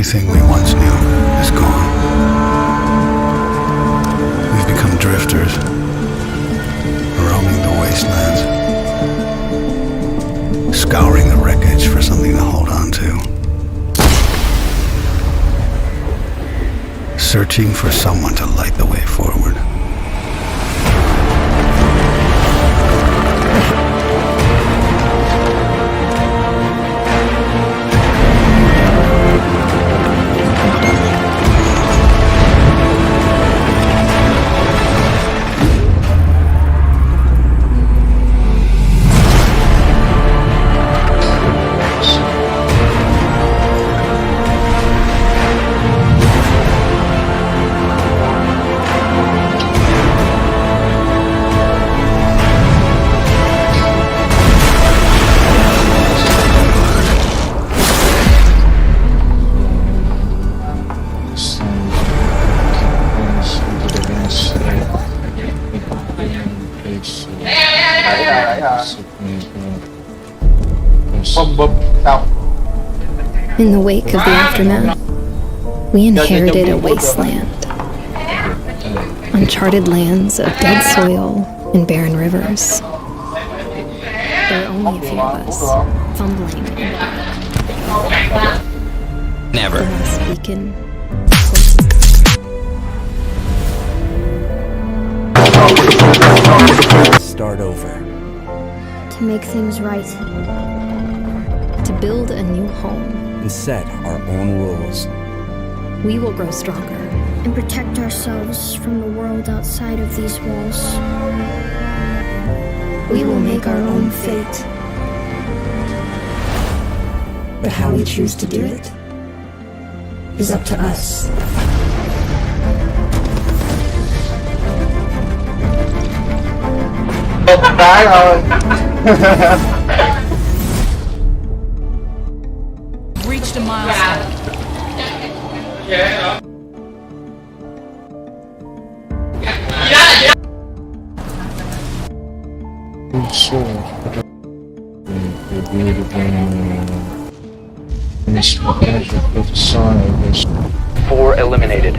Everything we once knew is gone. We've become drifters, roaming the wastelands, scouring the wreckage for something to hold on to, searching for someone to light the way forward. In the wake of the aftermath, we inherited a wasteland. Uncharted lands of dead soil and barren rivers. There are only a few of us, fumbling in the dark. Never. The last beacon. Start over. To make things right. To build a new home. And set our own rules. We will grow stronger. And protect ourselves from the world outside of these walls. We will make our own fate. But how we choose to do it is up to us. Trái thôi. Reached a milestone. Four eliminated.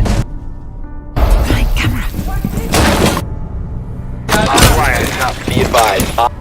Be advised.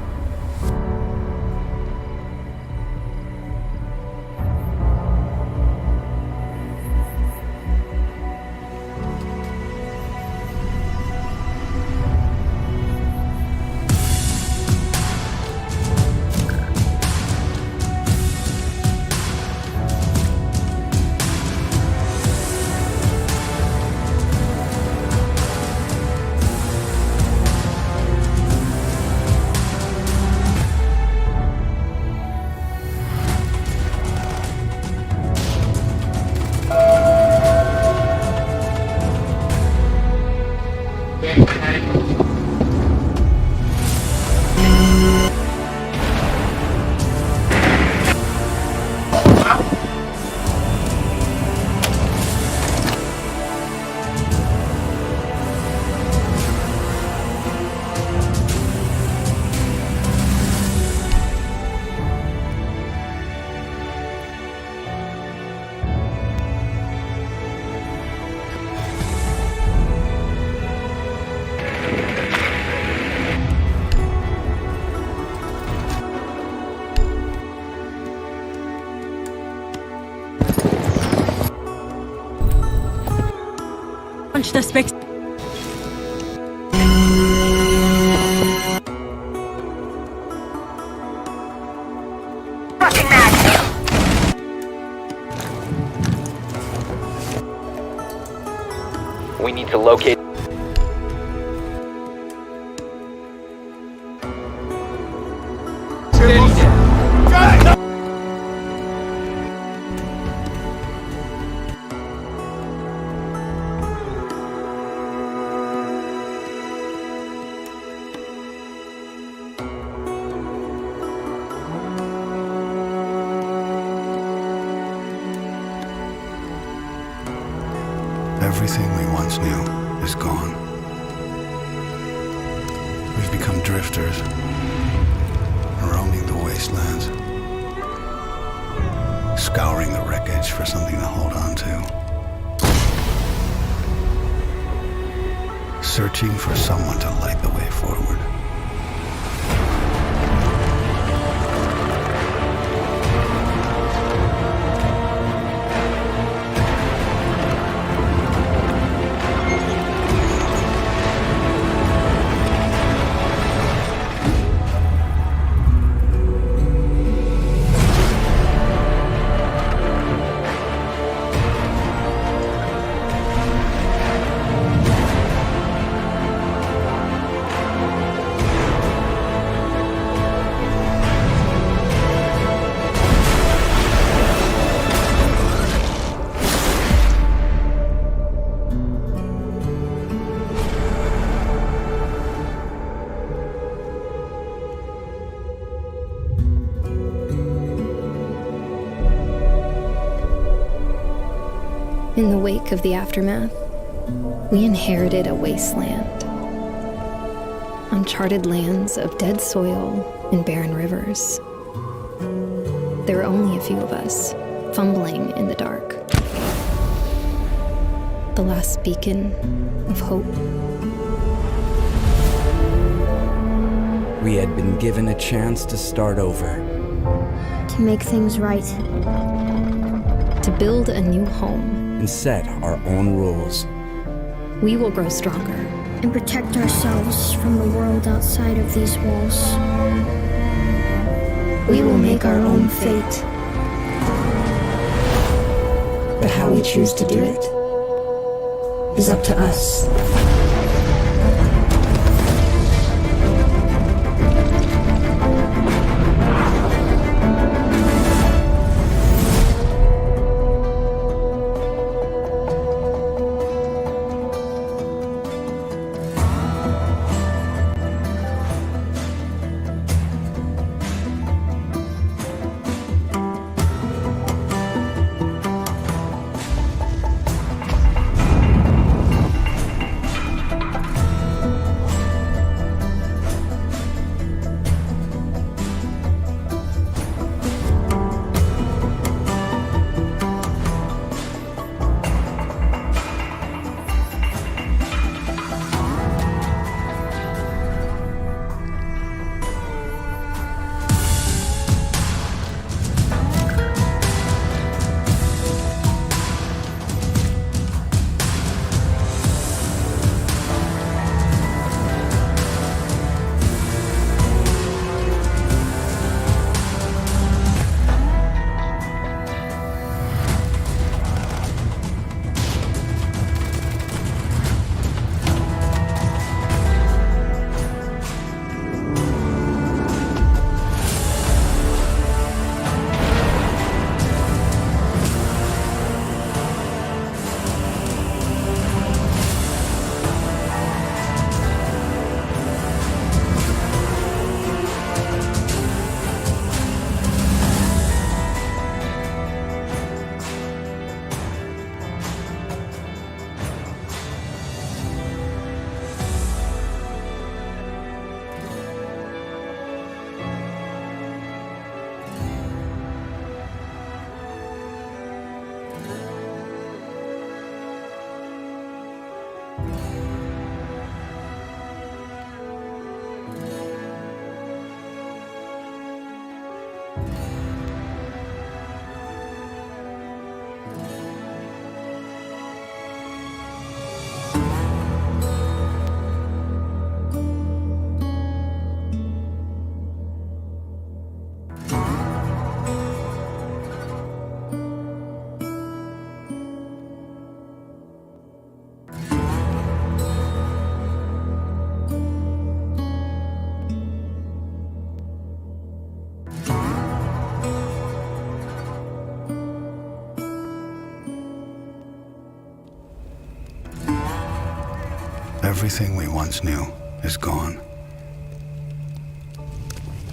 The specs. We need to locate. Everything we once knew is gone. We've become drifters, roaming the wastelands, Scouring the wreckage for something to hold on to. Searching for someone to light the way forward. In the wake of the aftermath, we inherited a wasteland. Uncharted lands of dead soil and barren rivers. There were only a few of us, fumbling in the dark. The last beacon of hope. We had been given a chance to start over. To make things right. To build a new home. And set our own rules. We will grow stronger. And protect ourselves from the world outside of these walls. We will make our own fate. But how we choose to do it is up to us. Everything we once knew is gone.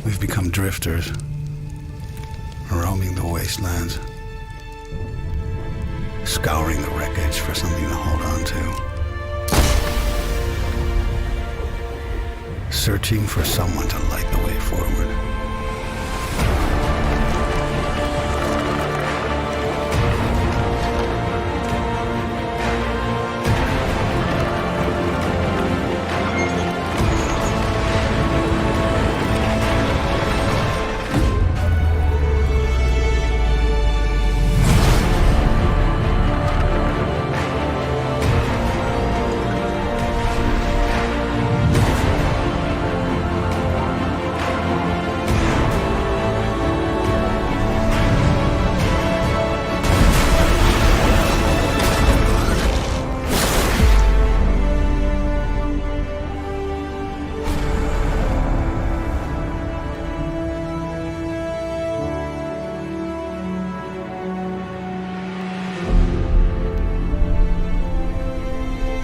We've become drifters, roaming the wastelands, scouring the wreckage for something to hold on to, searching for someone to light the way forward.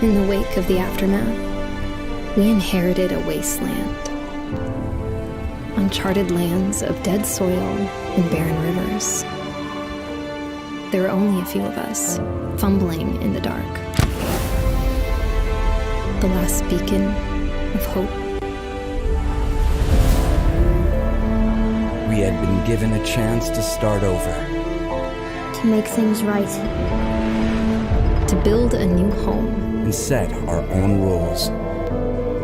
In the wake of the aftermath, we inherited a wasteland. Uncharted lands of dead soil and barren rivers. There were only a few of us, fumbling in the dark. The last beacon of hope. We had been given a chance to start over. To make things right. To build a new home. And set our own rules.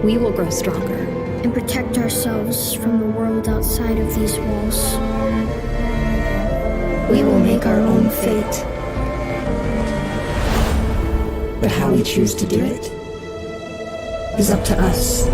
We will grow stronger. And protect ourselves from the world outside of these walls. We will make our own fate. But how we choose to do it is up to us.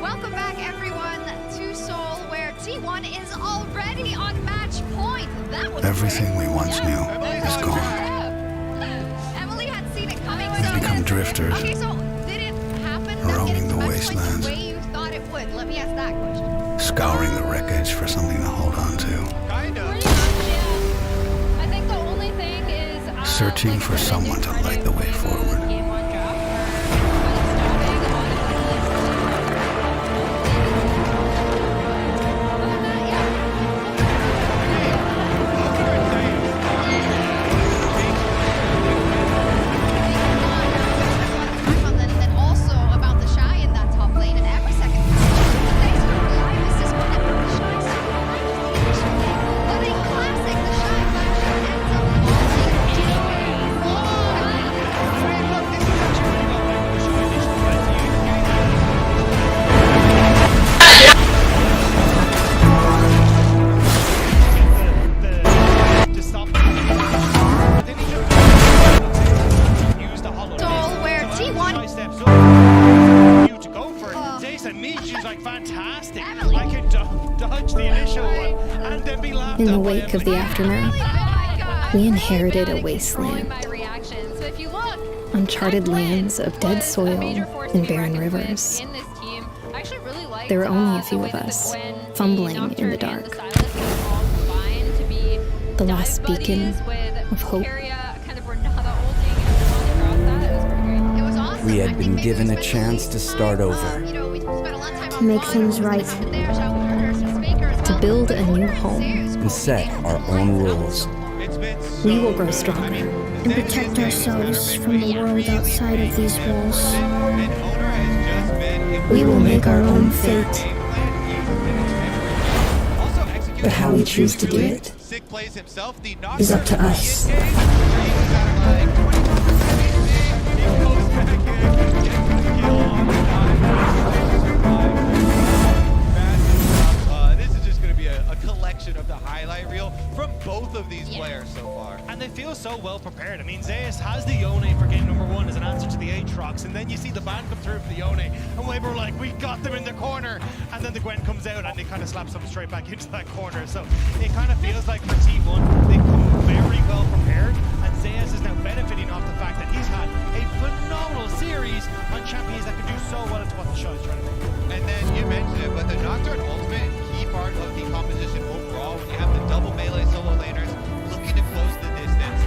Welcome back, everyone, to Seoul, where T1 is already on match point. That was Everything great. we once knew is gone. Emily had seen it coming. We've become drifters, Okay, so did it happen? roaming the Match point wastelands. the way you thought it would? Let me ask that question. Scouring the wreckage for something to hold on to. Pretty much, yeah. I think the only thing is Searching for someone to light the way forward. In the wake of the aftermath, we inherited a wasteland. Uncharted lands of dead soil and barren rivers. There were only a few of us, fumbling in the dark. The last beacon of hope. We had been given a chance to start over. To make things right. To build a new home. And set our own rules. We will grow stronger. And protect ourselves from the world outside of these walls. We will make our own fate. But how we choose to do it is up to us. This is just going to be a collection of the highlight reel from both of these players so far. And they feel so well prepared. I mean, Zeus has the Yone for game number 1 as an answer to the Aatrox, and then you see the ban come through for the Yone, and Weber like, we got them in the corner, and then the Gwen comes out and they kind of slaps them straight back into that corner. So it kind of feels like for T1, they come very well prepared, and Zeus is now benefiting off the fact that he's had a phenomenal series on champions that can do so well into what the show is trying to do. And then you mentioned it, but the Nocturne ultimate, key part of the composition overall, when you have the double melee solo laners looking to close the distance,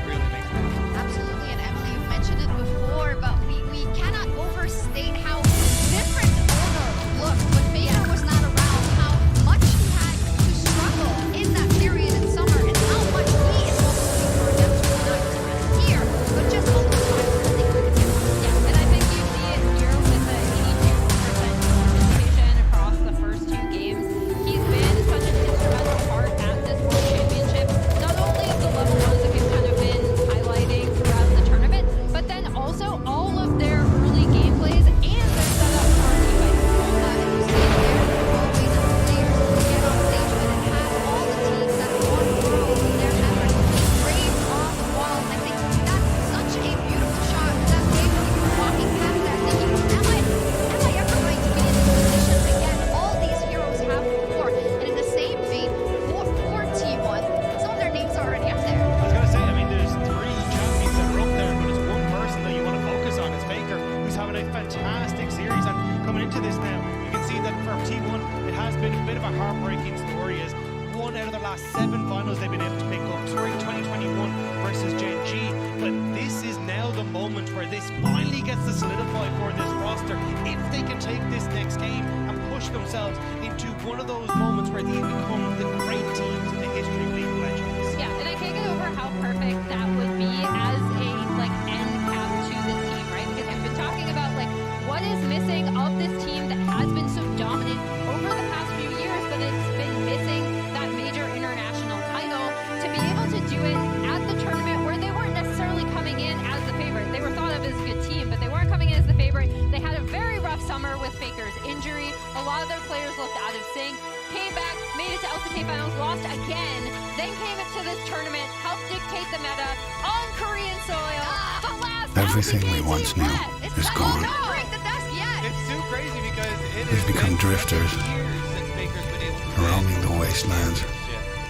really makes sense. Absolutely, and Emily, you've mentioned it before, but we cannot overstate how different Owner looked when Faker was not around, how much he had to struggle in that period in summer, and how much he is hoping for redemption, not just here, but just all the time that they could do. Yeah, and I think you see it here with the 82% participation across the first 2 games. He's been such an instrumental part at this World Championship, not only of the level 1s that we've kind of been highlighting throughout the tournament, but then also all of their early gameplays and their setup for our team fights. You see it there, always as players get on stage with it, have all the teams that want to grow in their members, brave on the wall. I think that's such a beautiful shot that they were walking past that thinking, am I ever going to be in this position again? All these heroes have before. And in the same vein, for T1, some of their names are already up there. I was going to say, I mean, there's 3 champions that are up there, but it's one person that you want to focus on. It's Faker, who's having a fantastic series. And coming into this now, you can see that for T1, it has been a bit of a heartbreaking story as 1 out of the last 7 finals they've been able to pick up. Spring 2021 versus Gen G. But this is now the moment where this finally gets to solidify for this roster. If they can take this next game and push themselves into one of those moments where they become the great teams in the history of League of Legends. Yeah, and I can't get over how perfect that would be as a end cap to this team, right? Because we've been talking about what is missing of this team that has been so dominant over the past few years, but it's been missing that major international title to be able to do it at the tournament where they weren't necessarily coming in as the favorite. They were thought of as a good team, but they weren't coming in as the favorite. They had a very rough summer with Faker's injury. A lot of their players looked out of sync. Came back, made it to LCK finals, lost again, then came into this tournament, helped dictate the meta on Korean soil. The last Everything we once knew is gone. It's too crazy because it We've become drifters, years since Baker's been able to roaming the wastelands,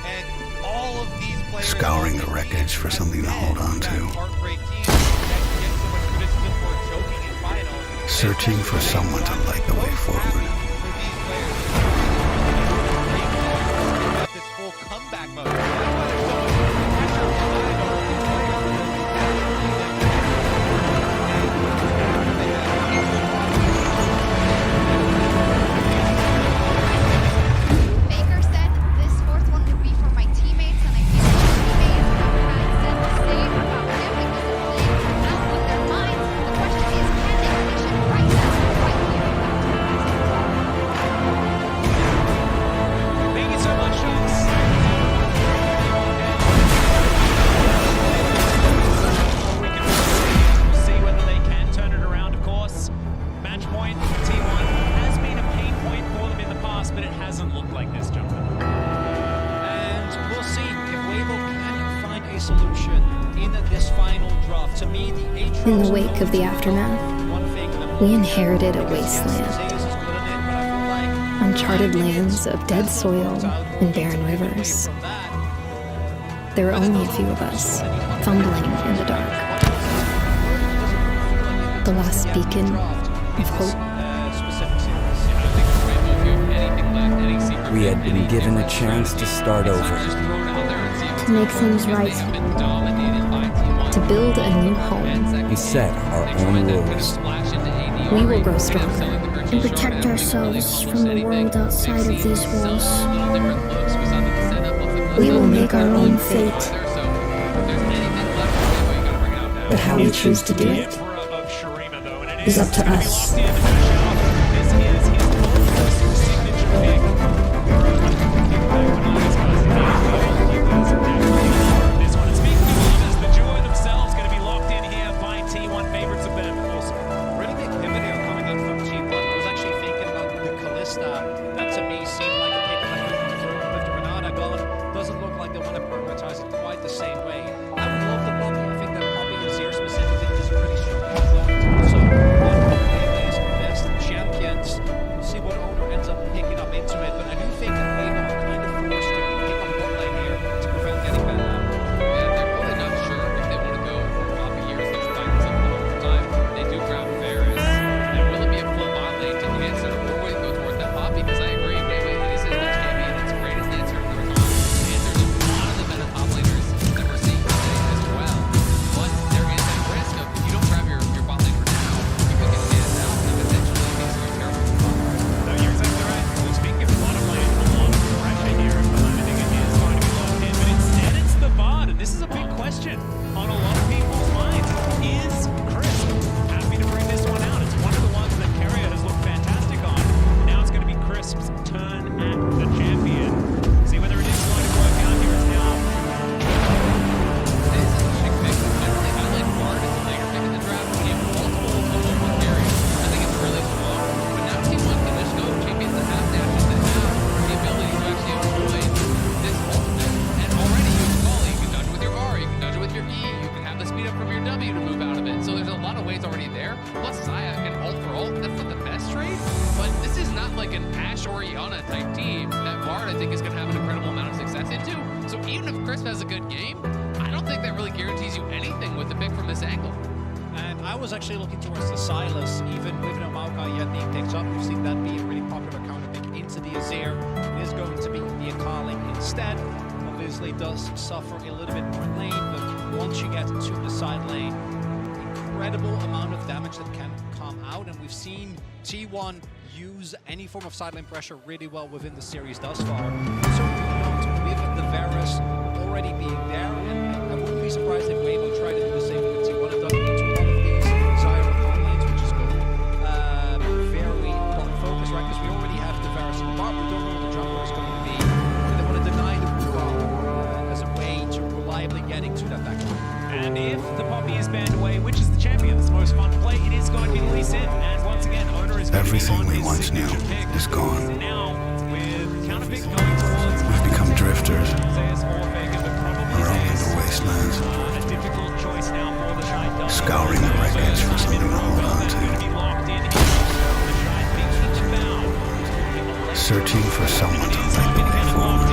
and all of these players scouring the wreckage for something to hold on to, heartbreak team that gets so much criticism for choking in finals, searching for someone to light the way forward. This full comeback mode. That's why there's so much pressure applied on these Baker said this 4th one would be for my teammates, and I feel like teammates have said the same about him because they're playing out with their minds. The question is, can they finish it right now, right here? Thank you so much, Shots. We'll see whether they can turn it around, of course. Match point, T1 has been a pain point for them in the past, but it hasn't looked like this, gentlemen. And we'll see if Weibo can find a solution in this final draft. To me, the Aatrox In the wake of the aftermath, we inherited a wasteland. Uncharted lands of dead soil and barren rivers. There were only a few of us, fumbling in the dark. The last beacon of hope. Specific series. I don't think Weibo do anything less We had been given a chance to start over. To make things right. To build a new home. And set our own rules. We will grow stronger. And protect ourselves from the world outside of these walls. We will make our own fate. But how we choose to do it is up to us. Suffer a little bit more lane, but once you get to the side lane, incredible amount of damage that can come out, and we've seen T1 use any form of side lane pressure really well within the series thus far. Certainly not with the Varus already being there, and I wouldn't be surprised if Weibo tried to do the same with T1 and done into one of these Zyra farm lanes, which is going very point focus, right? Because we already have the Varus in the bar, we don't know what the jungler is going to be, and they want to deny the as a way to reliably getting to that back line. And if the Poppy is banned away, which is the champion that's most fun to play, it is going to be Lee Sin. And once again, Owner is going Everything to be on we his once knew signature pick. is gone. Now, with counterpick going towards... We've become drifters. We're roaming the wastelands. A difficult choice now for the Shine Dog. Scouring the wreckage for something to hold on to. Searching for someone to light the way forward.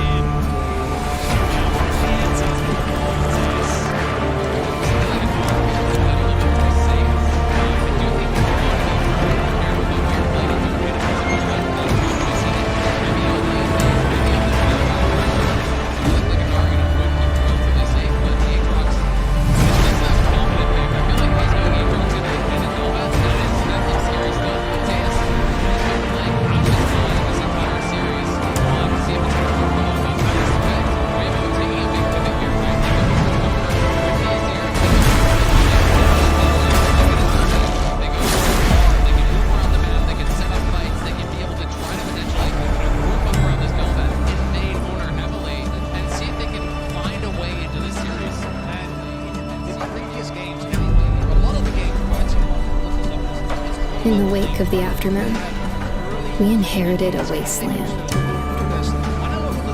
In the wake of the aftermath, we inherited a wasteland.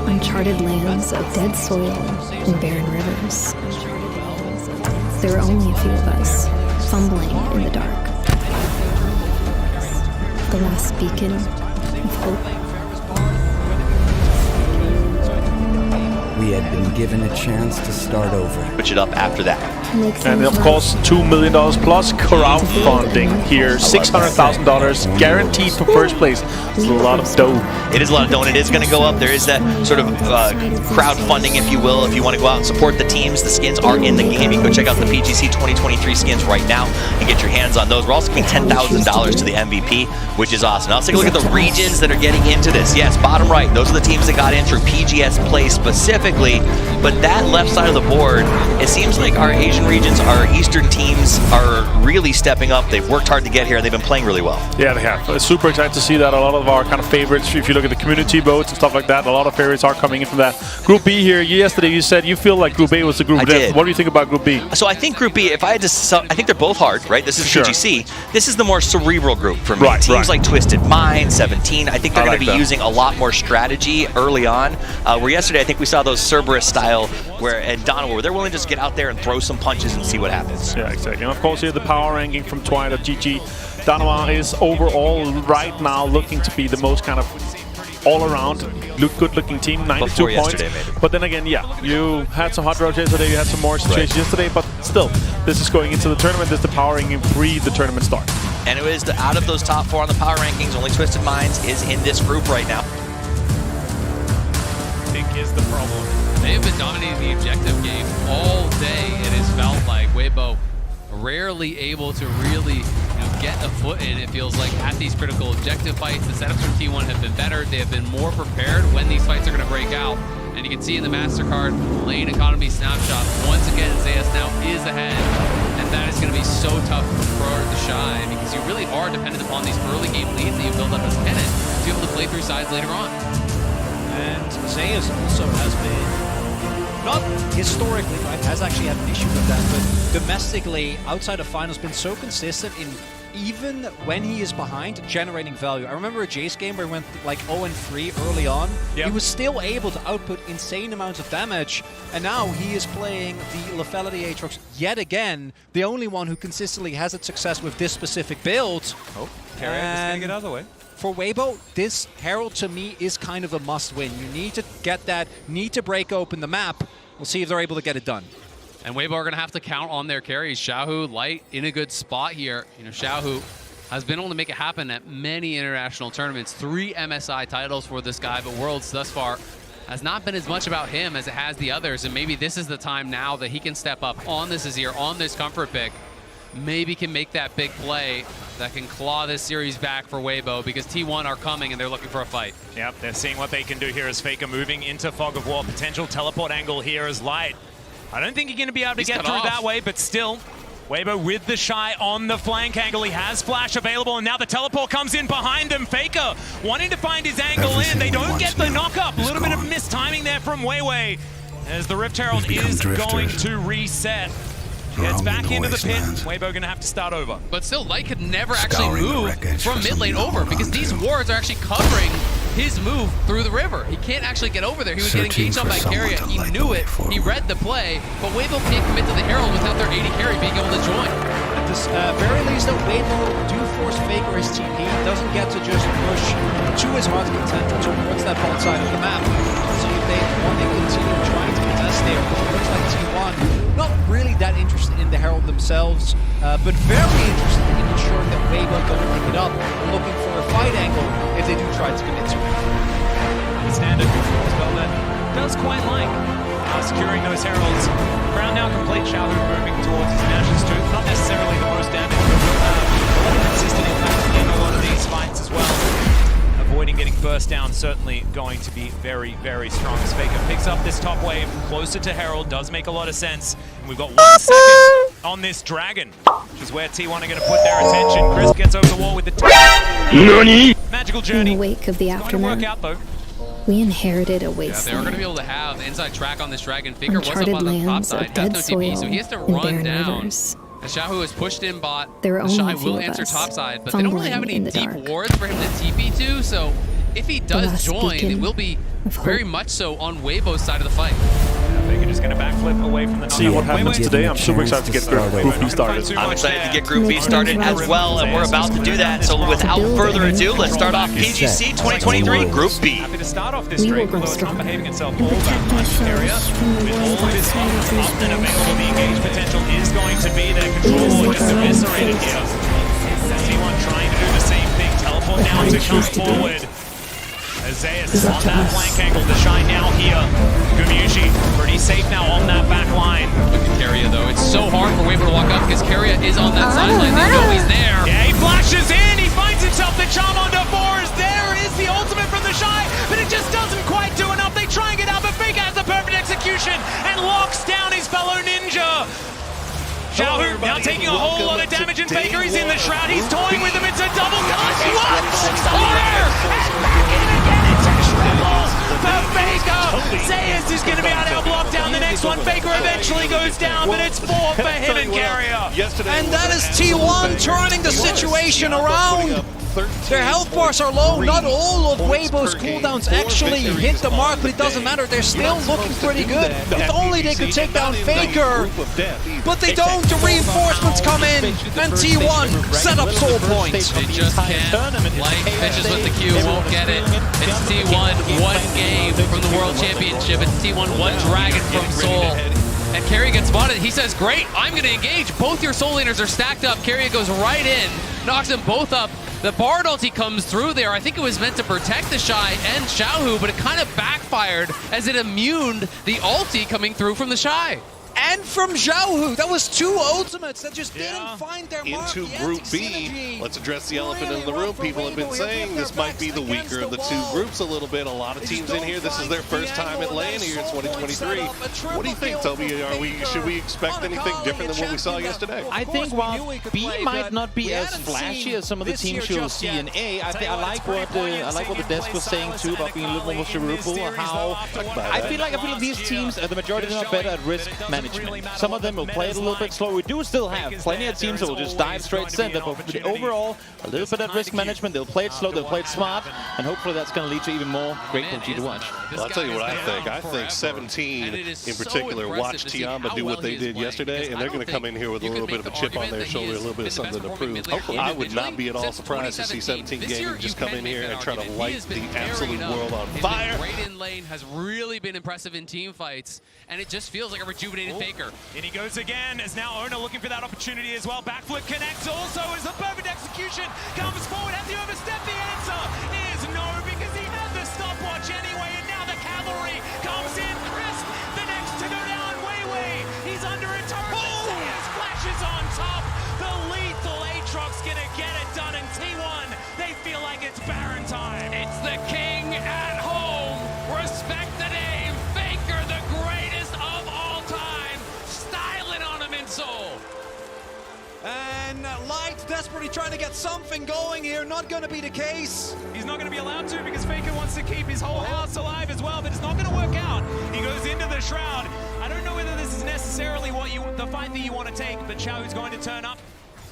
Uncharted lands of dead soil and barren rivers. There were only a few of us, fumbling in the dark. The last beacon of hope. We had been given a chance to start over. Switch it up after that. make And things of course, $2 million plus crowdfunding here. $600,000 guaranteed for first place. It's a lot of dough. It is a lot of dough, and it is going to go up. There is that sort of crowdfunding, if you will, if you want to go out and support the teams. The skins are in the game. You can go check out the PGC 2023 skins right now and get your hands on those. We're also giving $10,000 to the MVP, which is awesome. Now let's take a look at the regions that are getting into this. Yes, bottom right, those are the teams that got in through PGS play specifically. But that left side of the board, it seems like our Asian regions, our Eastern teams are really stepping up. They've worked hard to get here, and they've been playing really well. Yeah, they have. It's super excited to see that. A lot of our kind of favorites, if you look at the community votes and stuff like that, a lot of favorites are coming in from that. Group B here, yesterday you said you feel like Group A was the group. I did. What do you think about Group B? So I think Group B, if I had to, I think they're both hard, right? This is Sure. PGC. This is the more cerebral group for me. Right, Teams like Twisted Mind, 17, I think they're going to be that. using a lot more strategy early on. Where yesterday I think we saw those Cerberus style and Donovan, where they're willing to just get out there and throw some punches and see what happens. Yeah, exactly. And of course here the power ranking from Twine.gg. Donovan is overall right now looking to be the most kind of all-around good-looking team, 92 points. But then again, yeah, you had some hot routes yesterday, you had some more situations yesterday, but still, this is going into the tournament. This is the power ranking pre the tournament start. And it was out of those top 4 on the power rankings, only Twisted Minds is in this group right now. I think is the problem. They've been dominating the objective game all day. It has felt like Weibo rarely able to really get a foot in, it feels like, at these critical objective fights. The setups from T1 have been better. They have been more prepared when these fights are going to break out. And you can see in the MasterCard lane economy snapshot, once again, Zayas now is ahead. And that is going to be so tough for the Shy, because you really are dependent upon these early game leads that you build up as Tenet to be able to play through sides later on. And Zayas also has been, not historically, right, has actually had an issue with that, but domestically, outside of finals, been so consistent in even when he is behind, generating value. I remember a Jace game where he went like 0-3 early on. Yep. He was still able to output insane amounts of damage, and now he is playing the lethality Aatrox yet again, the only one who consistently has had success with this specific build. Oh, Carrier is going to get out of the way. For Weibo, this Herald to me is kind of a must-win. You need to get that, need to break open the map. We'll see if they're able to get it done. And Weibo are going to have to count on their carries. Xiaohu, Light in a good spot here. You know, Xiaohu has been able to make it happen at many international tournaments. 3 MSI titles for this guy, but Worlds thus far has not been as much about him as it has the others. And maybe this is the time now that he can step up on this Azir, on this comfort pick. Maybe can make that big play that can claw this series back for Weibo, because T1 are coming and they're looking for a fight. Yep, they're seeing what they can do here as Faker moving into Fog of War. Potential teleport angle here as Light. I don't think you're going to be able to get through that way, but still, Weibo with the Shy on the flank angle. He has Flash available, and now the teleport comes in behind him. Faker wanting to find his angle in. They don't get the knock-up. A little bit of mistiming there from Weiwei, as the Rift Herald is going to reset. Gets back into the pit. Weibo going to have to start over. But still, Light could never actually move from mid lane over, because these wards are actually covering his move through the river. He can't actually get over there. He was getting engaged on by Carrier. He knew it. He read the play, but Weibo can't commit to the Herald without their AD carry being able to join. At the very least, though, Weibo do force Faker his TP. Doesn't get to just push to his heart's content towards that bot side of the map. So if they want to continue trying to contest there, it looks like T1 not really that interested in the Herald themselves, but very interested in ensuring that Weibo don't pick it up, looking for a fight angle if they do try to commit to it. The standard as well that does quite like securing those Heralds. Crown now complete, Xiaohu moving towards his Nash's too. Not necessarily the most damage, but will have a lot of consistent impact in a lot of these fights as well. Avoiding getting burst down, certainly going to be very, very strong. As Faker picks up this top wave closer to Herald, does make a lot of sense. And we've got 1 second on this Dragon, which is where T1 are going to put their attention. Chris gets over the wall with the magical journey. In the wake of the aftermath, we inherited a wasteland. Yeah, they are going to be able to have inside track on this Dragon. Faker was up Uncharted on the top lands side, of dead has no TP, so he has to soil run and barren down. rivers. And Xiaohu is pushed in bot. There are The only Shy a few will of answer us, top side, but they don't really have any fumbling in the deep dark. wards for him to TP to, so if he does last join, it beacon will be of very hope. much so on Weibo's side of the fight. Faker just going to backflip away from the See what happens today. I'm super excited to get Group B started. I'm excited to get Group B started as well, and we're about to do that. So without further ado, let's start off PGC 2023 Group B. Happy to start off this streak, although it's not behaving itself all that much. Area with all of his up and available, the engage potential is going to be there. Control just eviscerated here. T1 trying to do the same thing. Teleport down to come forward. Zeus on that flank angle. The shine now here. Gumiushi pretty safe now on that back line. Look at Keria though. It's so hard for Weibo to walk up because Keria is on that sideline. They know he's there. Yeah, he flashes in. He finds himself the charm onto Forrest. There is the ultimate from the Shy, but it just doesn't quite do enough. They try and get out, but Faker has the perfect execution and locks down his fellow ninja. Xiaohu now taking a whole lot of damage, and Faker is in the shroud. He's toying with him. It's a double collision. What? Order! And back in again. It's a triple for Faker. Zeus is going to be able to block down the next one. Faker eventually goes down, but it's 4 for him and Keria. And that is T1 turning the situation around. Their health bars are low. Not all of Weibo's cooldowns actually hit the mark, but it doesn't matter. They're still looking pretty good. If only they could take down Faker, but they don't. The reinforcements come in, and T1 set up soul points. They just can't. Like pitches with the Q, won't get it. It's T1, one game from the World Championship. It's T1, one dragon from Seoul. And Keria gets spotted. He says, great, I'm going to engage. Both your soul laners are stacked up. Keria goes right in, knocks them both up. The Bard ulti comes through there. I think it was meant to protect the Shy and Xiaohu, but it kind of backfired as it immuned the ulti coming through from the Shy. And from Xiaohu, that was 2 ultimates that just didn't find their mark. Into Group B, let's address the elephant in the room. People have been saying this might be the weaker of the 2 groups a little bit. A lot of teams in here, this is their first time at LAN here in 2023. What do you think, Toby? Should we expect anything different than what we saw yesterday? I think while B might not be as flashy as some of the teams you'll see in A, I like what the desk was saying too about being a little more cerebral. I feel like these teams, the majority of them are better at risk management. Some of them will play it a little bit slow. We do still have plenty of teams that will just dive straight center, but overall, a little bit of risk management. They'll play it slow, they'll play it smart, and hopefully that's going to lead to even more great PUBG to watch. Well, I'll tell you what I think. I think 17 in particular watched Tiamba do what they did yesterday, and they're going to come in here with a little bit of a chip on their shoulder, a little bit of something to prove. I would not be at all surprised to see 17 Gaming just come in here and try to light the absolute world on fire. Right in lane has really been impressive in team fights, and it just feels like a rejuvenated Faker. And he goes again, as now Ona looking for that opportunity as well. Backflip connects also as the perfect execution comes forward. Has he overstepped? The answer is no, because he had the stopwatch anyway, and now the cavalry comes in. Chris, the next to go down. Wei, he's under a turret. Zeus flashes on top. The lethal Aatrox gonna get it done, and T1, they feel like it's Baron time. It's the king at home. Respect the name. Faker, the greatest of all time. Styling on him in Seoul. And Light desperately trying to get something going here. Not going to be the case. He's not going to be allowed to because Faker wants to keep his whole house alive as well, but it's not going to work out. He goes into the shroud. I don't know whether this is necessarily the fight that you want to take, but Xiaohu's going to turn up.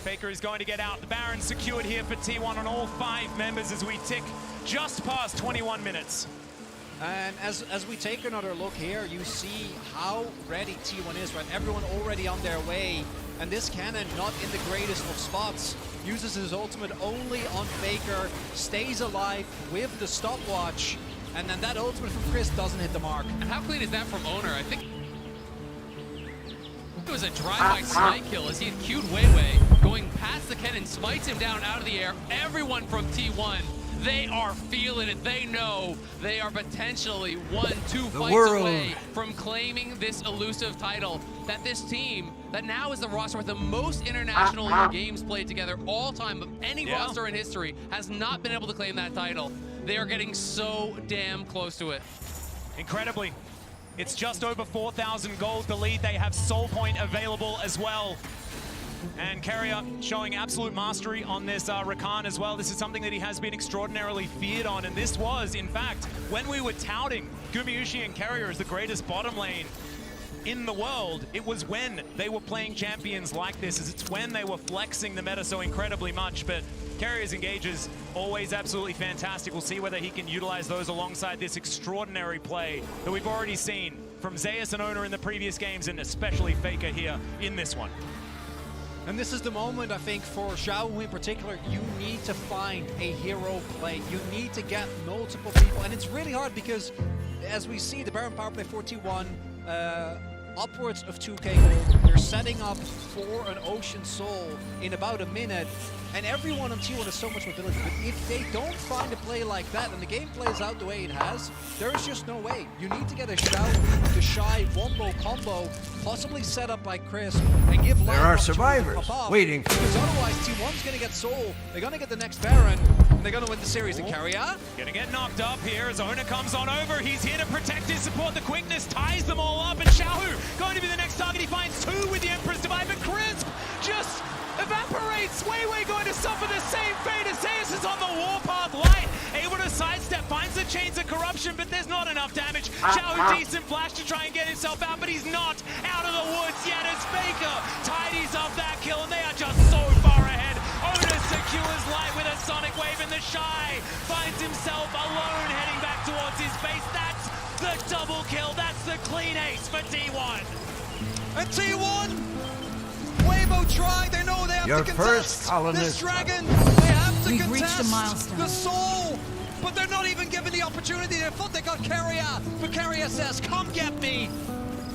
Faker is going to get out. The Baron secured here for T1 on all 5 members as we tick just past 21 minutes. And as we take another look here, you see how ready T1 is, right? Everyone already on their way. And this cannon, not in the greatest of spots, uses his ultimate only on Faker, stays alive with the stopwatch, and then that ultimate from Chris doesn't hit the mark. And how clean is that from Owner? I think it was a drive-by smite kill as he had queued Wei going past the cannon, smites him down out of the air. Everyone from T1, they are feeling it. They know they are potentially 1-2 fights away from claiming this elusive title. That this team, that now is the roster with the most international games played together all time of any roster in history, has not been able to claim that title. They are getting so damn close to it. Incredibly. It's just over 4,000 gold the lead. They have Soul Point available as well. And Keria showing absolute mastery on this Rakan as well. This is something that he has been extraordinarily feared on. And this was, in fact, when we were touting Gumiushi and Keria as the greatest bottom lane in the world, it was when they were playing champions like this, as it's when they were flexing the meta so incredibly much. But Carrier's engages, always absolutely fantastic. We'll see whether he can utilize those alongside this extraordinary play that we've already seen from Zeus and Owner in the previous games, and especially Faker here in this one. And this is the moment, I think, for Xiao in particular. You need to find a hero play. You need to get multiple people. And it's really hard because, as we see, the Baron power play for T1, upwards of 2k gold. They're setting up for an Ocean Soul in about a minute. And everyone on T1 has so much mobility. But if they don't find a play like that and the game plays out the way it has, there is just no way. You need to get a Xiao to Shy Wombo combo, possibly set up by Chris, and give There are survivors waiting. Because otherwise T1's going to get Soul, they're going to get the next Baron, and they're going to win the series. And Carrier gonna get knocked up here as Owner comes on over. He's here to protect his support. The quickness ties them all up, and Xiaohu going to be the next target. He finds two with the Emperor's Divide, but Crisp just evaporates. Weiwei going to suffer the same fate as Zeus is on the warpath. Light able to sidestep, finds the Chains of Corruption, but there's not enough damage. Xiaohu decent flash to try and get himself out, but he's not out of the woods yet as Faker tidies up that kill, and they are just so far ahead. Owner secures Light with a Sonic Wave, and the Shy finds himself alone heading back towards his base. That's the double kill. That's the clean ace for T1. And T1, Weibo trying, they know they have Your to contest first colonist. this dragon. They have to We've reached a contest milestone. the Soul, but they're not even given the opportunity. They thought they got Carrier, but Carrier says, come get me.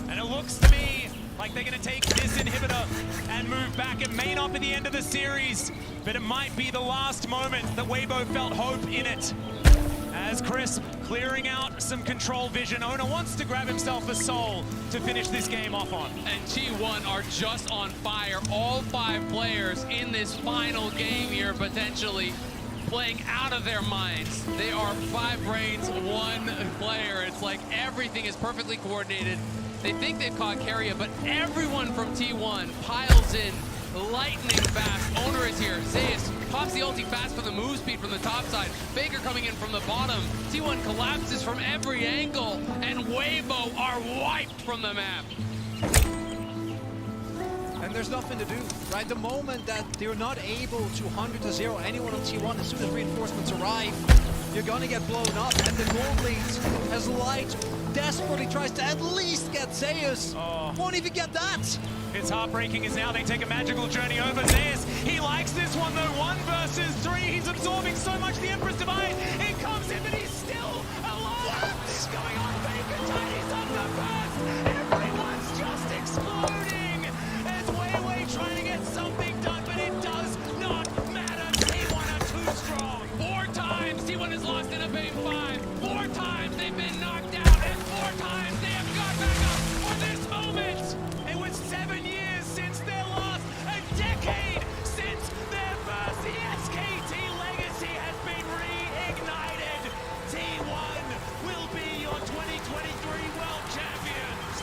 And it looks to me like they're going to take this inhibitor and move back. It may not be the end of the series, but it might be the last moment that Weibo felt hope in it. As Crisp clearing out some control vision. Owner wants to grab himself a soul to finish this game off on. And T1 are just on fire. All 5 players in this final game here potentially playing out of their minds. They are 5 brains, 1 player. It's like everything is perfectly coordinated. They think they've caught Carrier, but everyone from T1 piles in lightning fast. Owner is here. Zeus pops the ulti fast for the move speed from the top side. Faker coming in from the bottom. T1 collapses from every angle, and Weibo are wiped from the map. And there's nothing to do, right? The moment that they're not able to 100-0 anyone on T1, as soon as reinforcements arrive, you're gonna get blown up. And the gold leads as Light desperately tries to at least get Zeus. Won't even get that. It's heartbreaking as now they take a magical journey over Zeus. He likes this one though, 1 versus 3. He's absorbing so much the Emperor's Divide. It comes in, but he's still alive. What's going on? Faker tidies up the burst. Everyone's just exploding as Weiwei trying to get something done, but it does not matter. T1 are too strong. 4 times T1 has lost in a Bane 5. 4 times they've been knocked out, and 4 times they have got back up for this moment. It was 7 years since their last, a decade since their first. The SKT legacy has been reignited. T1 will be your 2023 World Champions.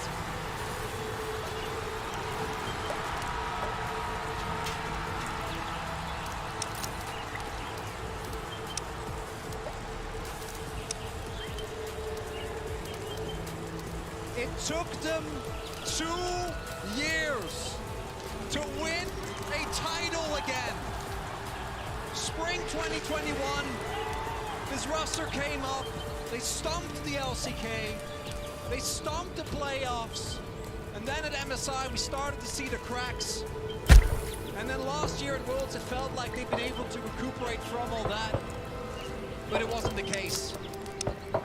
It took them 2 years to win a title again. Spring 2021, this roster came up, they stomped the LCK, they stomped the playoffs, and then at MSI we started to see the cracks. And then last year at Worlds it felt like they'd been able to recuperate from all that, but it wasn't the case.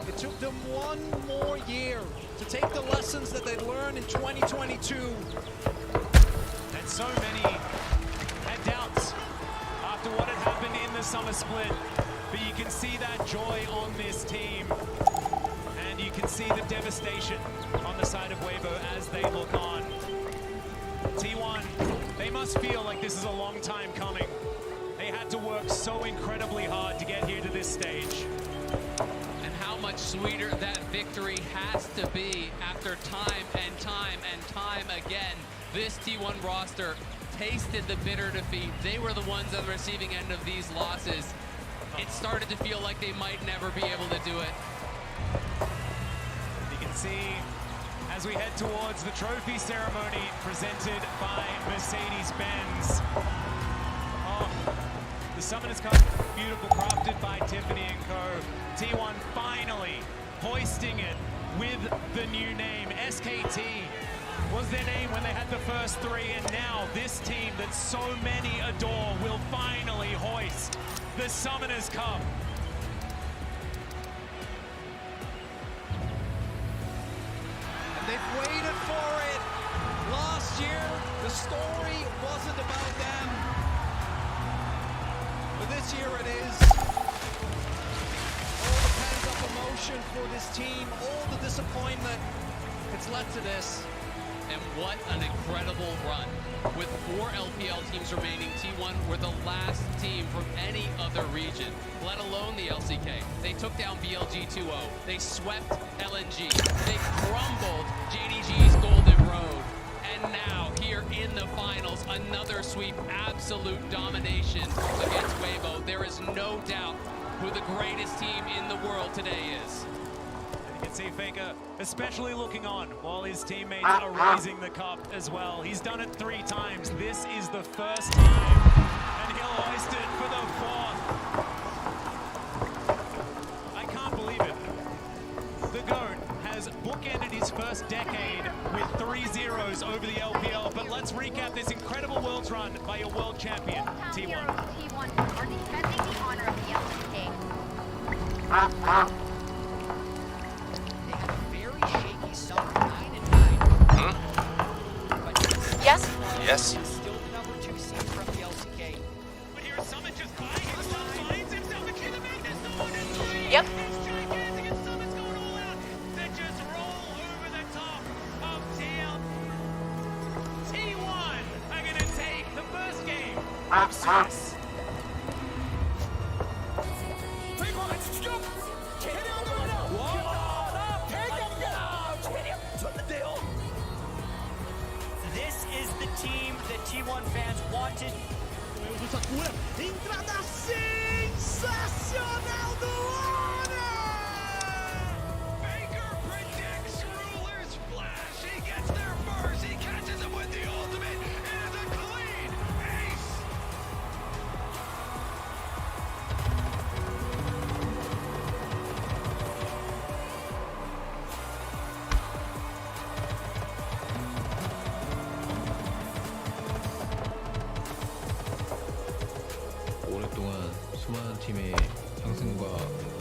It took them 1 more year to take the lessons that they learned in 2022. And so many had doubts after what had happened in the summer split. But you can see that joy on this team. And you can see the devastation on the side of Weibo as they look on. T1, they must feel like this is a long time coming. They had to work so incredibly hard to get here to this stage. How much sweeter that victory has to be after time and time and time again. This T1 roster tasted the bitter defeat. They were the ones on the receiving end of these losses. It started to feel like they might never be able to do it. You can see as we head towards the trophy ceremony presented by Mercedes-Benz. Oh, the The Summoners Cup, beautiful, crafted by Tiffany and Co. T1 finally hoisting it with the new name. SKT was their name when they had the first three, and now this team that so many adore will finally hoist the Summoners Cup. And they've waited for it. Last year, the story wasn't about them. But this year it is. All the pent-up emotion for this team, all the disappointment, it's led to this. And what an incredible run. With 4 LPL teams remaining, T1 were the last team from any other region, let alone the LCK. They took down BLG 2-0. They swept LNG. They crumbled JDG's Golden Road. And now, here in the finals, another sweep, absolute domination against Weibo. There is no doubt who the greatest team in the world today is. You can see Faker especially looking on while his teammates are raising the cup as well. He's done it 3 times. This is the first time, and he'll hoist it for the 4th. I can't believe it. The GOAT has bookended his first decade with 3 zeros over the LPL, but let's recap this incredible Worlds run by your world champion, T1. T1 are defending the honor of the LCK. Yes? Yes. Still the number 2 seed from the LCK. But here Summit just buying himself, finds himself a kill, Magnus, the 1 and 3. Yep. It's gigantic, and Summit's going all out. They just roll over the top of TL. T1 are going to take the first game of Swiss. This is the team that T1 fans wanted. Entrada sensacional do Honor! Baker predicts Ruler's flash. He gets there first. He catches him with the ultimate. It is a clean ace. 오랫동안 수많은 팀의 상승과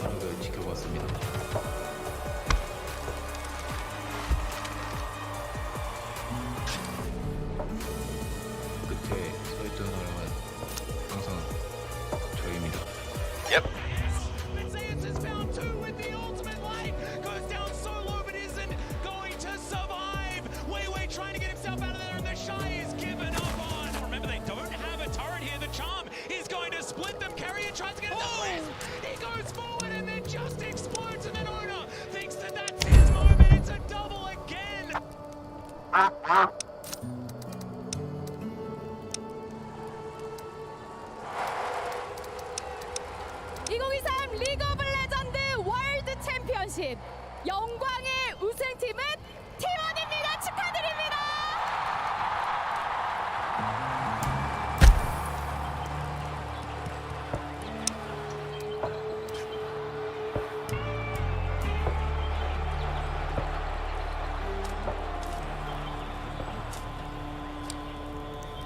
하락을 지켜봤습니다. 끝에 서있던 사람은 항상 저입니다. Yep. Zeus is found 2 with the ultimate light. Goes down solo, but isn't going to survive. Wei trying to get himself out of there, and the Shy is given up on. Remember, they don't have a turret here. The Charm is going to split them. Carrier tries to get into place. He goes forward and then just explodes, and then Ona thinks that that's his moment. It's a double again. 2023 리그 오브 레전드 월드 챔피언십 영광의 우승팀은 T1입니다. 축하드립니다.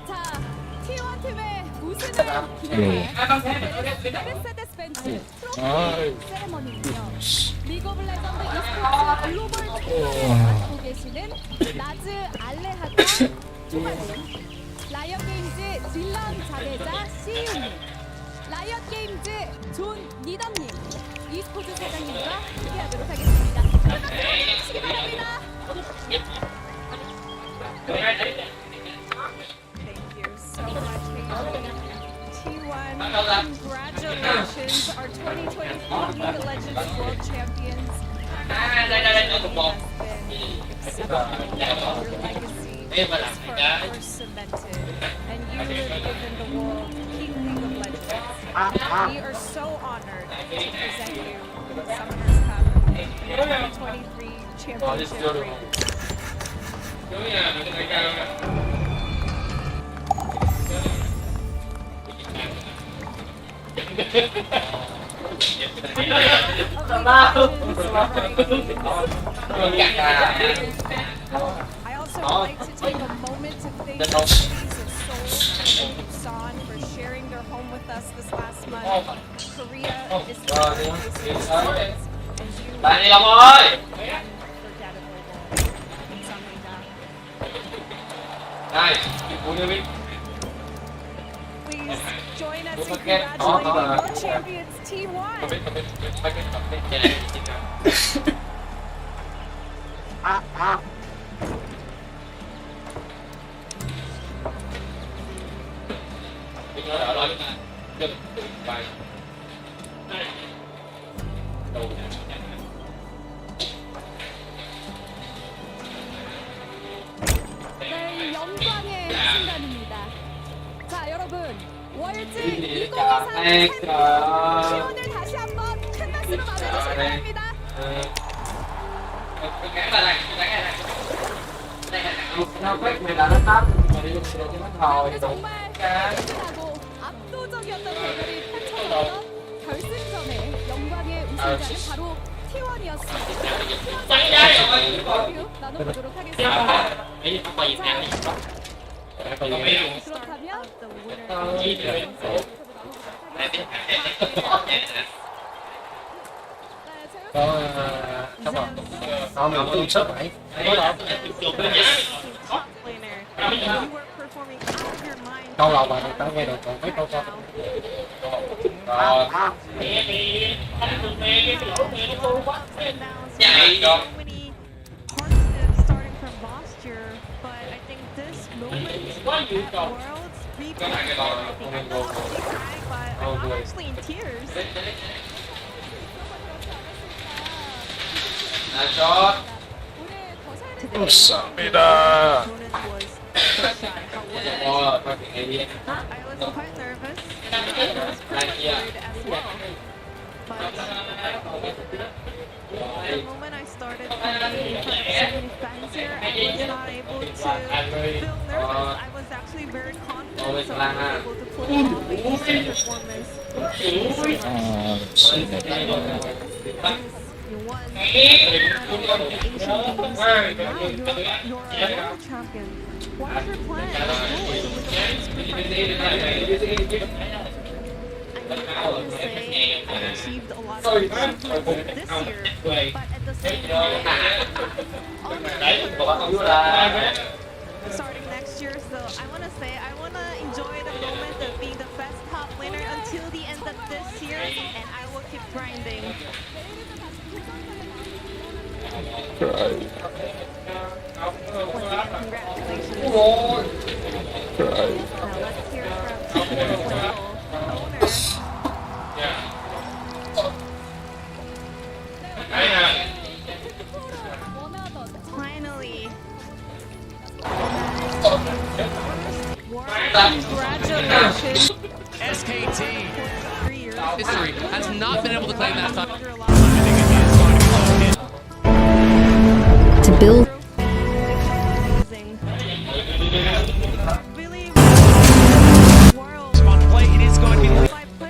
자, T1 팀의 우승을 기념해 메르세데스 벤츠 트로피 세레머니는요. 리그 오브 레전드 e스포츠 글로벌 챔피언을 맡고 계시는 나즈 알레하타 총괄님, 라이엇 게임즈 질런 자대자 CEO님, 라이엇 게임즈 존 니덤님, e스포츠 사장님과 함께하도록 하겠습니다. 음악 들어주시기 바랍니다. Thank you so much, T1. Congratulations, our 2023 League of Legends World Champions. Has been exceptional. Your legacy is forever cemented, and you have given the world King League of Legends. We are so honored to present you the Summoners Cup and the 2023 Championship ring. I also would like to take a moment to thank the cities of Seoul and Busan for sharing their home with us this last month. Korea is the place and please join us in congratulating world champions T1. 네, 영광의 순간입니다. 자, 여러분, 월즈 2023 T1을 다시 한번 큰 박수로 맞아주시기 바랍니다. 그런데 정말 따뜻하고 압도적이었던 대결이 펼쳐졌던 결승전의 영광의 우승자는 바로 T1이었습니다. 인터뷰 나눠보도록 하겠습니다. Câu đầu mà tao nghe được còn mấy câu sau. 감사합니다. I was quite nervous. I was pretty worried as well. But the moment I started playing in front of so many fans here, I was not able to feel nervous. I was actually very confident, so I was able to pull off a decent performance. You won the Asian Games, and now you're a world champion. What is your plan to say I achieved a lot of achievements this year, but at the same time, starting next year, so I want to say I want to enjoy the moment of being the best top laner until the end of this year, and I will keep grinding. Congratulations. Now let's hear from the owner. Finally. Congratulations. SKT. History has not been able to claim that time. To build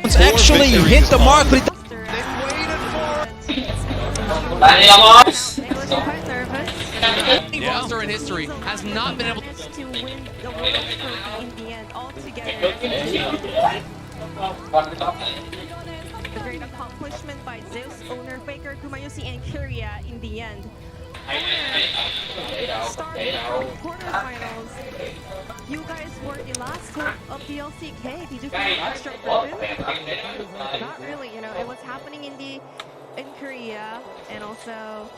It's actually hit the mark, but Monster in history has not been able to win the World Trophy in the end altogether. A great accomplishment by Zeus, owner Faker, Kumayusi, and Kyria in the end. Starting from quarterfinals, you guys were the last hope of the LCK. Did you feel extra burden? Not really, you know, it was happening in Korea, and also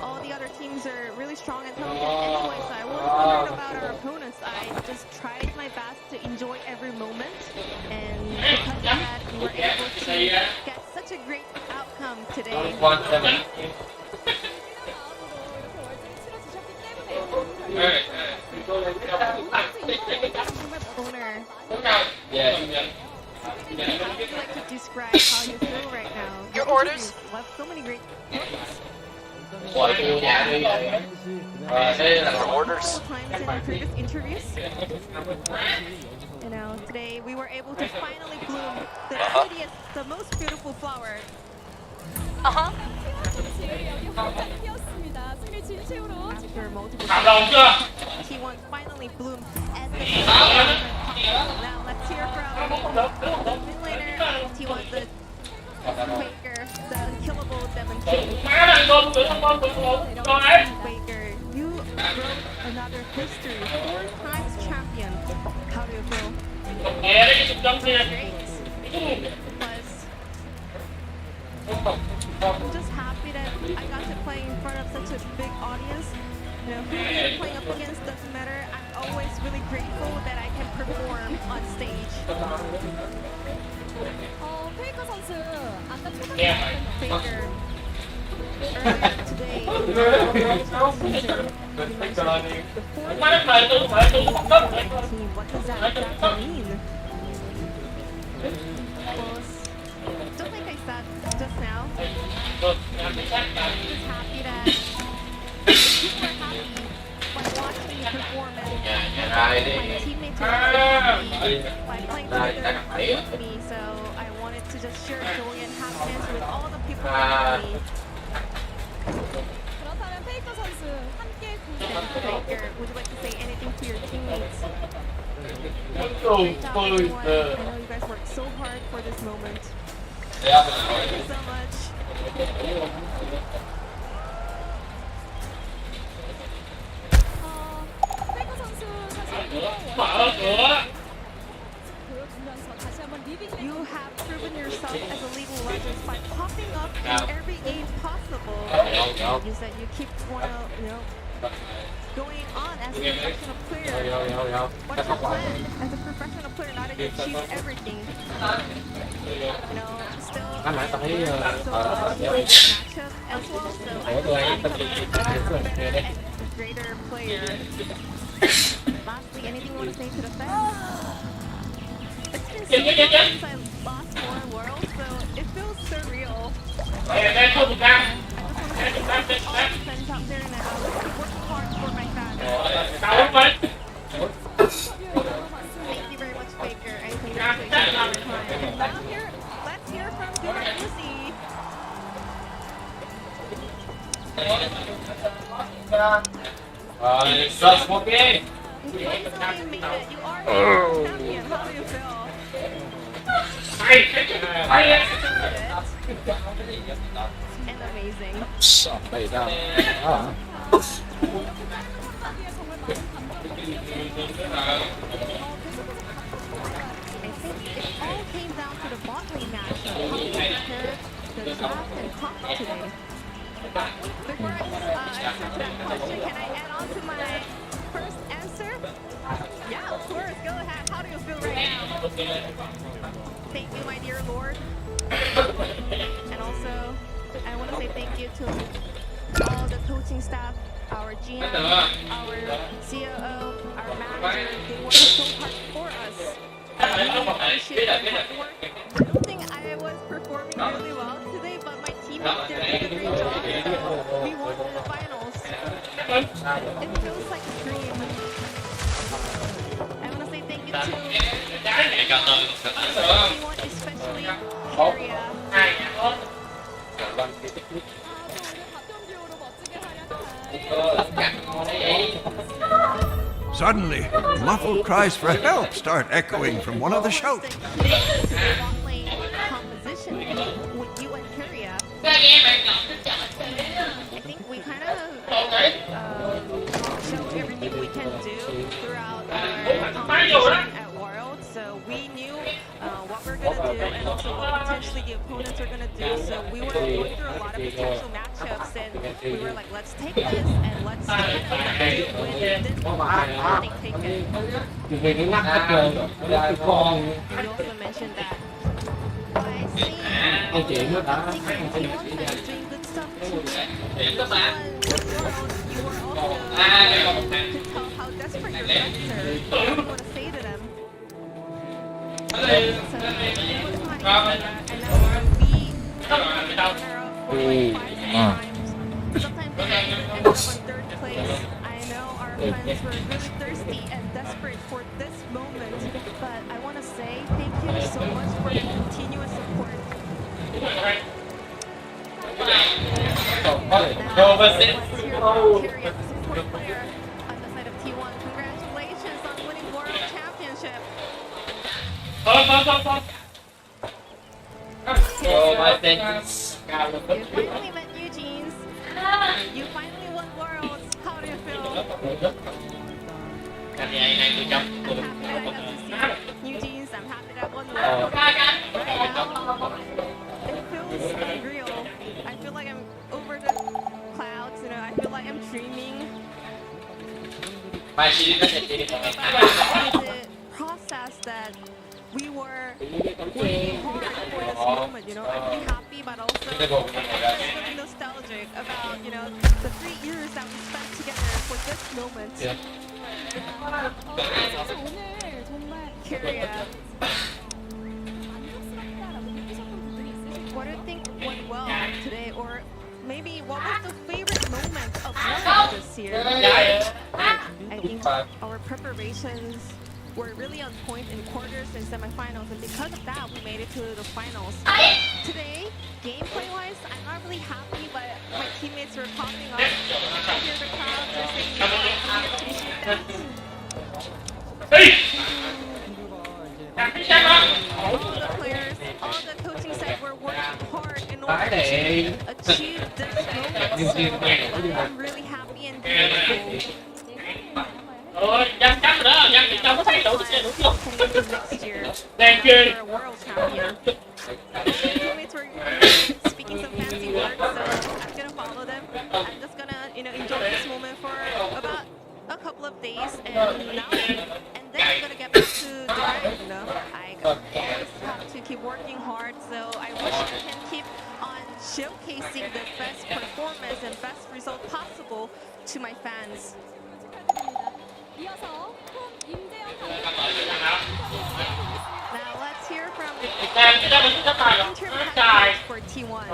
all the other teams are really strong and talented anyway, so I wasn't worried about our opponents. I just tried my best to enjoy every moment, and because of that, we were able to get such a great outcome today. Owner, how would you like to describe how you feel right now? Your orders? You left so many great points. Orders. Times in previous interviews. You know, today we were able to finally bloom the prettiest, the most beautiful flower. After multiple T1 finally bloomed as the flower. Now let's hear from the mid laner T1, the Faker, the unkillable demonstration. Faker, you wrote another history, 4 times champion. How do you feel? Great. Plus, I'm just happy that I got to play in front of such a big audience. You know, who you're playing up against doesn't matter. I'm always really grateful that I can perform on stage. 페이커 선수 아까 초반에 Faker. Earlier today, in the team, what does that exactly mean? Well, just like I said just now, I'm just happy that people are happy by watching me perform and my teammates are happy by playing together with me. So I wanted to just share joy and happiness with all the people around me. 그렇다면 페이커 선수 함께 Faker, would you like to say anything to your teammates? Great job, everyone. I know you guys worked so hard for this moment. Thank you so much. 페이커 선수 사실 You have proven yourself as a League of Legends by popping up in every game possible. You said you keep going on as a professional player. What's your plan as a professional player now that you achieved everything? You know, still so much matchup as well, so I think you're becoming a better and greater player. Lastly, anything you want to say to the fans? It's been so long since I lost Foreign World, so it feels surreal. I just want to say thank you to all the fans out there, and I will keep working hard for my fans. Thank you very much, Faker, and congratulations on your time. Now let's hear from Dora Lucy. You finally made it. You are the champion. How do you feel? And amazing. I think it all came down to the bot lane matchup. How do you prepare the draft and comp today? Before I answer to that question, can I add on to my first answer? Yeah, of course. Go ahead. How do you feel right now? Thank you, my dear Lord. And also, I want to say thank you to all the coaching staff, our GM, our COO, our manager. They worked so hard for us. I really appreciate their hard work. I don't think I was performing really well today, but my teammates did a great job. So we won the finals. It feels like a dream. I want to say thank you to everyone, especially Korea. Suddenly, muffled cries for help start echoing from one of the shouts. Composition with you and Korea. I think we kind of showed everything we can do throughout our competition at World. So we knew what we're going to do and also what potentially the opponents are going to do. So we were going through a lot of potential matchups and we were like, let's take this and let's kind of win this one and take it. You also mentioned that by seeing doing good stuff too, you were also to tell how desperate your friends are. What do you want to say to them? So, it was funny. I know we runner up for like 5 times. Sometimes we end up on 3rd place. I know our fans were really thirsty and desperate for this moment. but I want to say thank you so much for the continuous support. Now, let's hear from Tyrion, the support player on the side of T1. Congratulations on winning World Championship. You finally met Eugene's. You finally won Worlds. How do you feel? I'm happy that I got to see Eugene's. I'm happy that I won Worlds. Right now, it feels unreal. I feel like I'm over the clouds, you know, I feel like I'm dreaming. The process that we were working hard for this moment, you know, I'm really happy, but also really nostalgic about, you know, the 3 years that we spent together for this moment. Kyria, what do you think went well today, or maybe what was the favorite moment of Worlds this year? I think our preparations were really on point in quarters and semifinals, and because of that, we made it to the finals. Today, gameplay-wise, I'm not really happy, but my teammates were popping up. I hear the crowd, they're saying, we appreciate that. All the players, all the coaching staff were working hard in order to achieve this moment, so I'm really happy and grateful. Next year, we're a world champion. Teammates were speaking some fancy words, so I'm gonna follow them. I'm just gonna, you know, enjoy this moment for about a couple of days, and then I'm gonna get back to the grind. You know, I always have to keep working hard, so I wish I can keep on showcasing the best performance and best result possible to my fans. Now let's hear from interview for T1.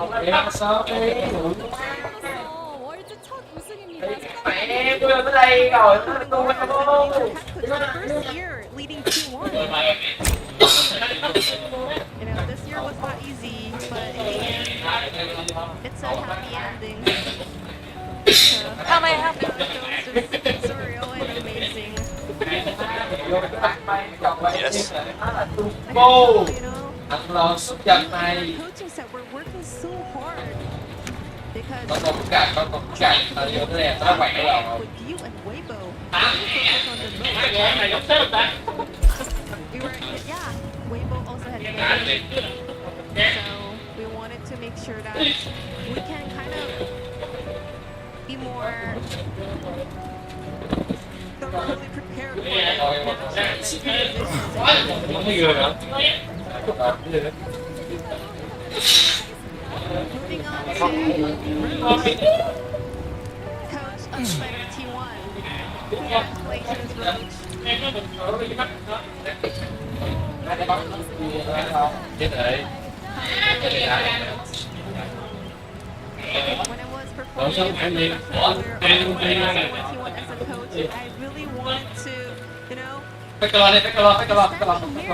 First year leading T1. You know, this year was not easy, but in the end, it's a happy ending. How may I help you? It was just surreal and amazing. Yes. Coaching staff were working so hard because with you and Weibo, we were, yeah, Weibo also had made, so we wanted to make sure that we can kind of be more thoroughly prepared for moving on to Roach, coach of Spider T1. Congratulations, Roach. When I was performing as a coach, I really wanted to, you know, standing here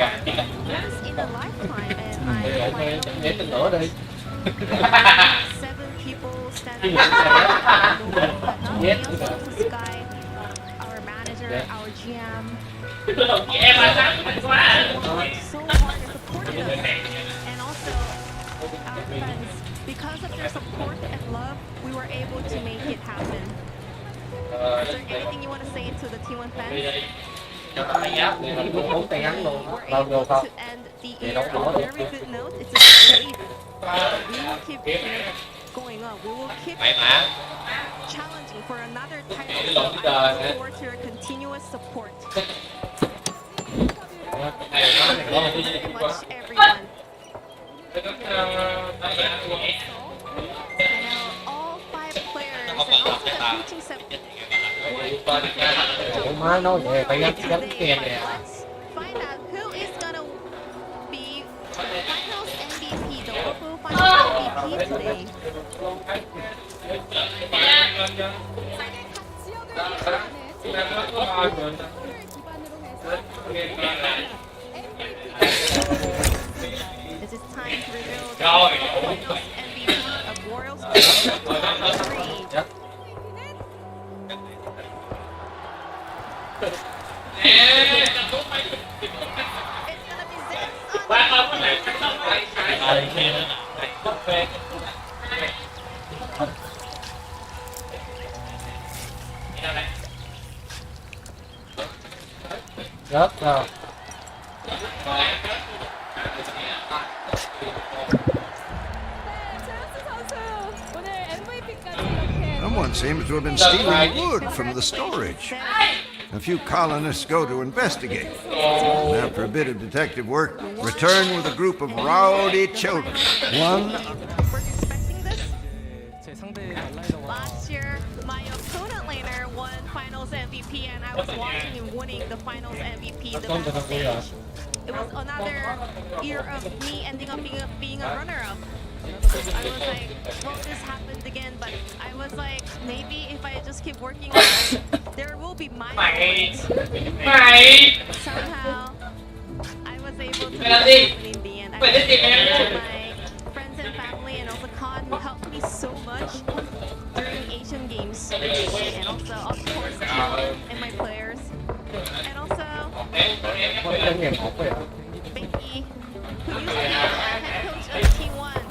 once in a lifetime, and I finally 7 people standing here, but not only also Sky, our manager, our GM, worked so hard and supported us, and also our friends. Because of their support and love, we were able to make it happen. Is there anything you want to say to the T1 fans? We were able to end the year on a very good note. It's a great. We will keep going on. We will keep challenging for another title. So I look forward to your continuous support. Thank you very much, everyone. I know all 5 players and also the coaching staff worked today, but let's find out who is gonna be the finals MVP, the local finals MVP today. This is time to reveal the finals MVP of Royals 2023. Rớt rồi. Someone seems to have been stealing wood from the storage. A few colonists go to investigate. And after a bit of detective work, return with a group of rowdy children. One... Last year, my opponent laner won Finals MVP, and I was watching him winning the Finals MVP, the best stage. It was another year of me ending up being a runner-up. I was like, well, this happened again, but I was like, maybe if I just keep working on it, there will be my moments. Somehow, I was able to win in the end. I was able to my friends and family, and also Khan helped me so much during Asian Games, and also, of course, and my players, and also Becky, who used to be the head coach of T1.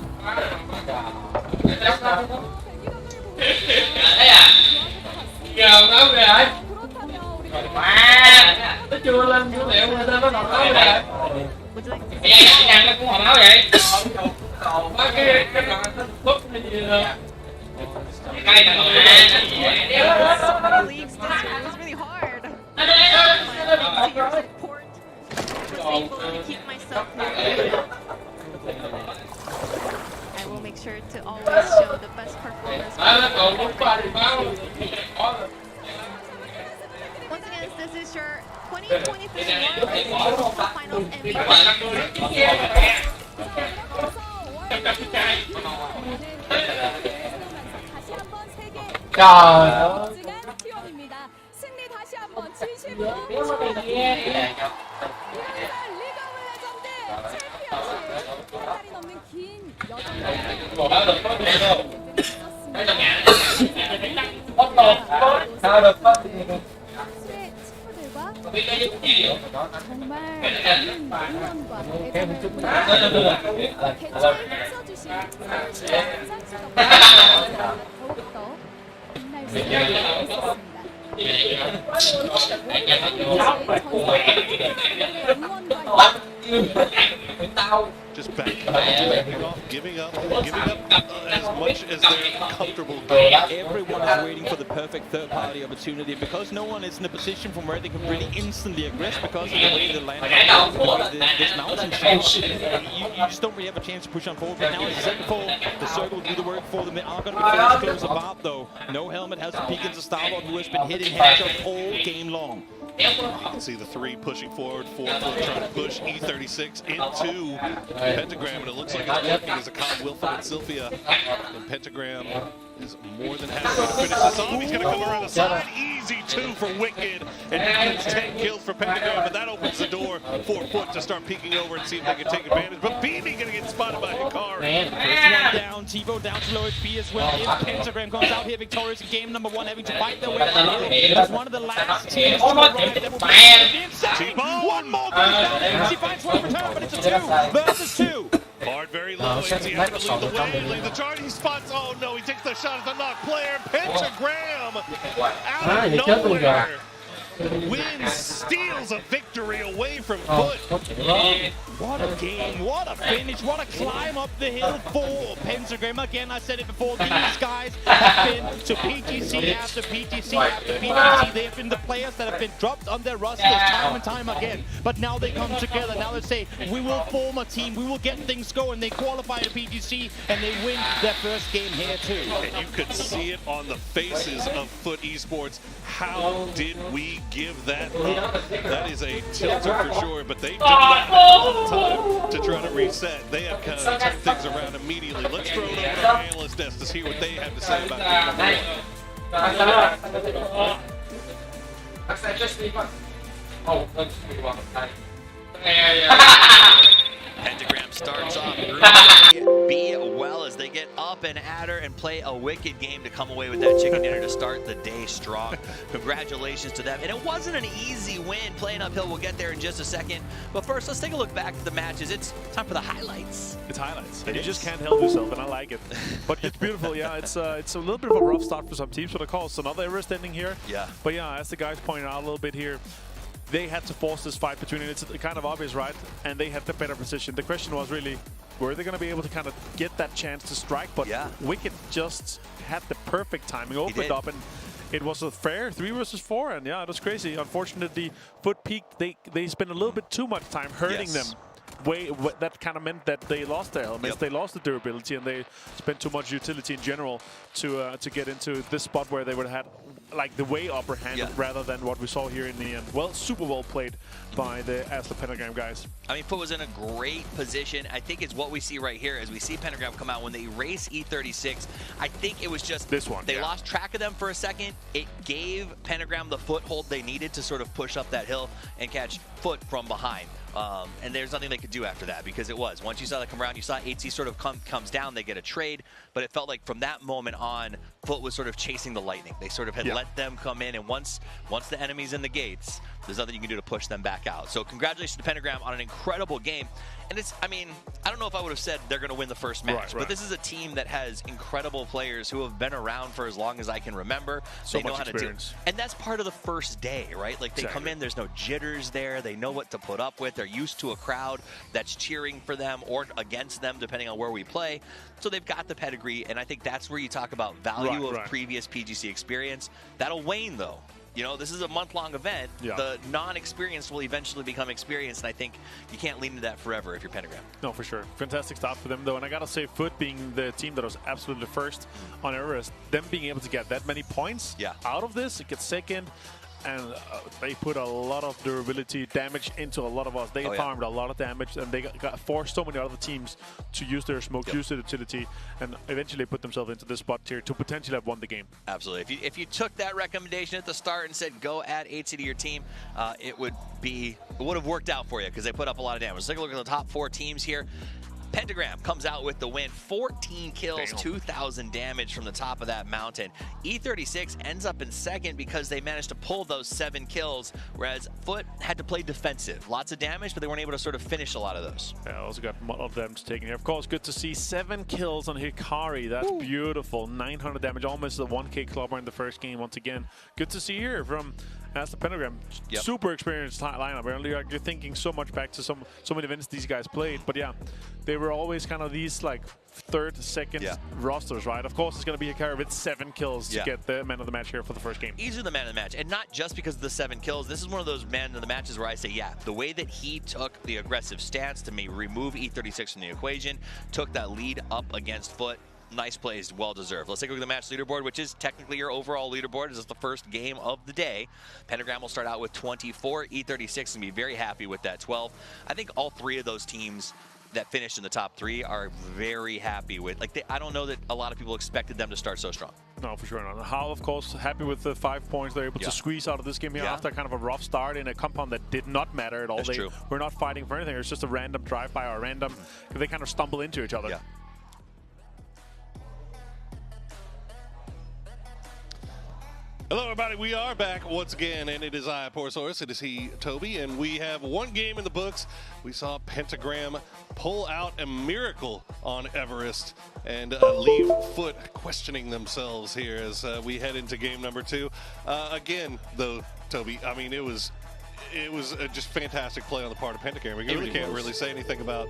Nó chưa lên dữ liệu lên nó còn nói vậy. Nó cũng hồi nói vậy. Mấy cái bút hay gì nữa. Cây này Leagues, this was really hard. I was able to keep myself motivated. I will make sure to always show the best performance. Once again, this is your 2023 Finals MVP. Trời ơi. 승리 다시 한번 진심으로 축하드립니다. 리그오브 레전드 챔피언십 한 달이 넘는 긴 수의 친구들과 정말 많은 응원과 애정을 개최에 힘써주신 서울시와 부산시가 더욱더 빛날 수 있었습니다. Just backing off, giving up as much as they're comfortable doing. Everyone is waiting for the perfect third-party opportunity because no one is in a position from where they can really instantly aggress because of the way the land this mountain shapes. You just don't really have a chance to push on forward. But now, as I said before, the circle will do the work for them. They are going to be forced to close apart, though. No Helmet has to peek into Starboard, who has been hitting headshots all game long. You can see the three pushing forward, 4-4 trying to push E36 into Pentagram, and it looks like it's working as a Khan, Wilfred, and Sylphia. And Pentagram is more than happy to finish this off. He's going to come around the side. Easy 2 for Wicked, and he gets 10 kills for Pentagram, but that opens the door for Foot to start peeking over and see if they can take advantage. But BB going to get spotted by Hikari. First one down, TiVo down to low HP as well. If Pentagram comes out here victorious in game number 1, having to fight their way up the hill. It's one of the last teams to arrive. That will be inside. One more goes down. She finds one return, but it's a 2 versus 2. Bard very low, as he had to lead the way. The charge, he spots, oh no, he takes the shot at the knock player. Pentagram out of nowhere wins, steals a victory away from Foot. What a game, what a finish, what a climb up the hill for Pentagram. Again, I said it before, these guys have been to PGC after PGC after PGC. They have been the players that have been dropped on their rosters time and time again. But now they come together, now they say, we will form a team, we will get things going. They qualify to PGC and they win their first game here too. And you could see it on the faces of Foot Esports. How did we give that up? That is a tilter for sure, but they did not have time to try to reset. They have kind of turned things around immediately. Let's throw it over to our analyst desk to hear what they have to say about Pentagram starts off Group B well as they get up and at her and play a wicked game to come away with that chicken dinner to start the day strong. Congratulations to them. And it wasn't an easy win playing uphill. We'll get there in just a second. But first, let's take a look back at the matches. It's time for the highlights. It's highlights. And you just can't help yourself, and I like it. But it's beautiful, yeah. It's a little bit of a rough start for some teams, but of course, another Everest ending here. Yeah. But yeah, as the guys pointed out a little bit here, they had to force this fight between it. It's kind of obvious, right? And they had the better position. The question was really, were they going to be able to kind of get that chance to strike? But Wicked just had the perfect timing, opened up, and it was a fair 3 versus 4. And yeah, it was crazy. Unfortunately, Foot peaked. They spent a little bit too much time hurting them. That kind of meant that they lost their helmets, they lost the durability, and they spent too much utility in general to get into this spot where they would have had like the way upper hand rather than what we saw here in the end. Well, super well played by the Astra Pentagram guys. I mean, Foot was in a great position. I think it's what we see right here as we see Pentagram come out when they race E36. I think it was just this one. They lost track of them for a second. It gave Pentagram the foothold they needed to sort of push up that hill and catch Foot from behind. And there's nothing they could do after that because it was. Once you saw that come around, you saw 8C sort of comes down, they get a trade. But it felt like from that moment on, Foot was sort of chasing the lightning. They sort of had let them come in, and once the enemy's in the gates, there's nothing you can do to push them back out. So congratulations to Pentagram on an incredible game. And it's, I mean, I don't know if I would have said they're going to win the first match, but this is a team that has incredible players who have been around for as long as I can remember. So they know much how experience. to do. And that's part of the first day, right? Like they come in, there's no jitters there. They know what to put up with. They're used to a crowd that's cheering for them or against them, depending on where we play. So they've got the pedigree, and I think that's where you talk about value of previous PGC experience. That'll wane, though. You know, this is a month-long event. The non-experienced will eventually become experienced, and I think you can't lean into that forever if you're Pentagram. No, for sure. Fantastic start for them, though. And I got to say, Foot being the team that was absolutely first on Everest, them being able to get that many points out of this, it gets second. And they put a lot of durability damage into a lot of us. They farmed a lot of damage, and they forced so many other teams to use their smoke, use their utility, and eventually put themselves into this spot here to potentially have won the game. Absolutely. If you took that recommendation at the start and said go add 8C to your team, it would have worked out for you because they put up a lot of damage. Let's take a look at the top 4 teams here. Pentagram comes out with the win, 14 kills, 2,000 damage from the top of that mountain. E36 ends up in second because they managed to pull those 7 kills, whereas Foot had to play defensive. Lots of damage, but they weren't able to sort of finish a lot of those. Yeah, also got a lot of them taken here. Of course, good to see 7 kills on Hikari. That's beautiful. 900 damage, almost a 1K clubber in the first game once again. Good to see here from Astra Pentagram. Super experienced lineup. You're thinking so much back to so many events these guys played, but yeah, they were always kind of these like third, second rosters, right? Of course, it's going to be Hikari with 7 kills to get the man of the match here for the first game. Easily the man of the match, and not just because of the 7 kills. This is one of those man of the matches where I say, the way that he took the aggressive stance to remove E36 from the equation, took that lead up against Foot. Nice plays, well deserved. Let's take a look at the match leaderboard, which is technically your overall leaderboard. This is the first game of the day. Pentagram will start out with 24. E36 and be very happy with that 12. I think all 3 of those teams that finished in the top 3 are very happy with. Like I don't know that a lot of people expected them to start so strong. No, for sure not. Hal, of course, happy with the 5 points they're able to squeeze out of this game here after kind of a rough start in a compound that did not matter at all. That's true. We're not fighting for anything. It's just a random drive-by or random. They kind of stumble into each other. Hello, everybody. We are back once again, and it is I, Porosaurus. It is he, Toby, and we have 1 game in the books. We saw Pentagram pull out a miracle on Everest and leave Foot questioning themselves here as we head into game number 2. Again, though, Toby, I mean, it was just fantastic play on the part of Pentagram. We really can't really say anything about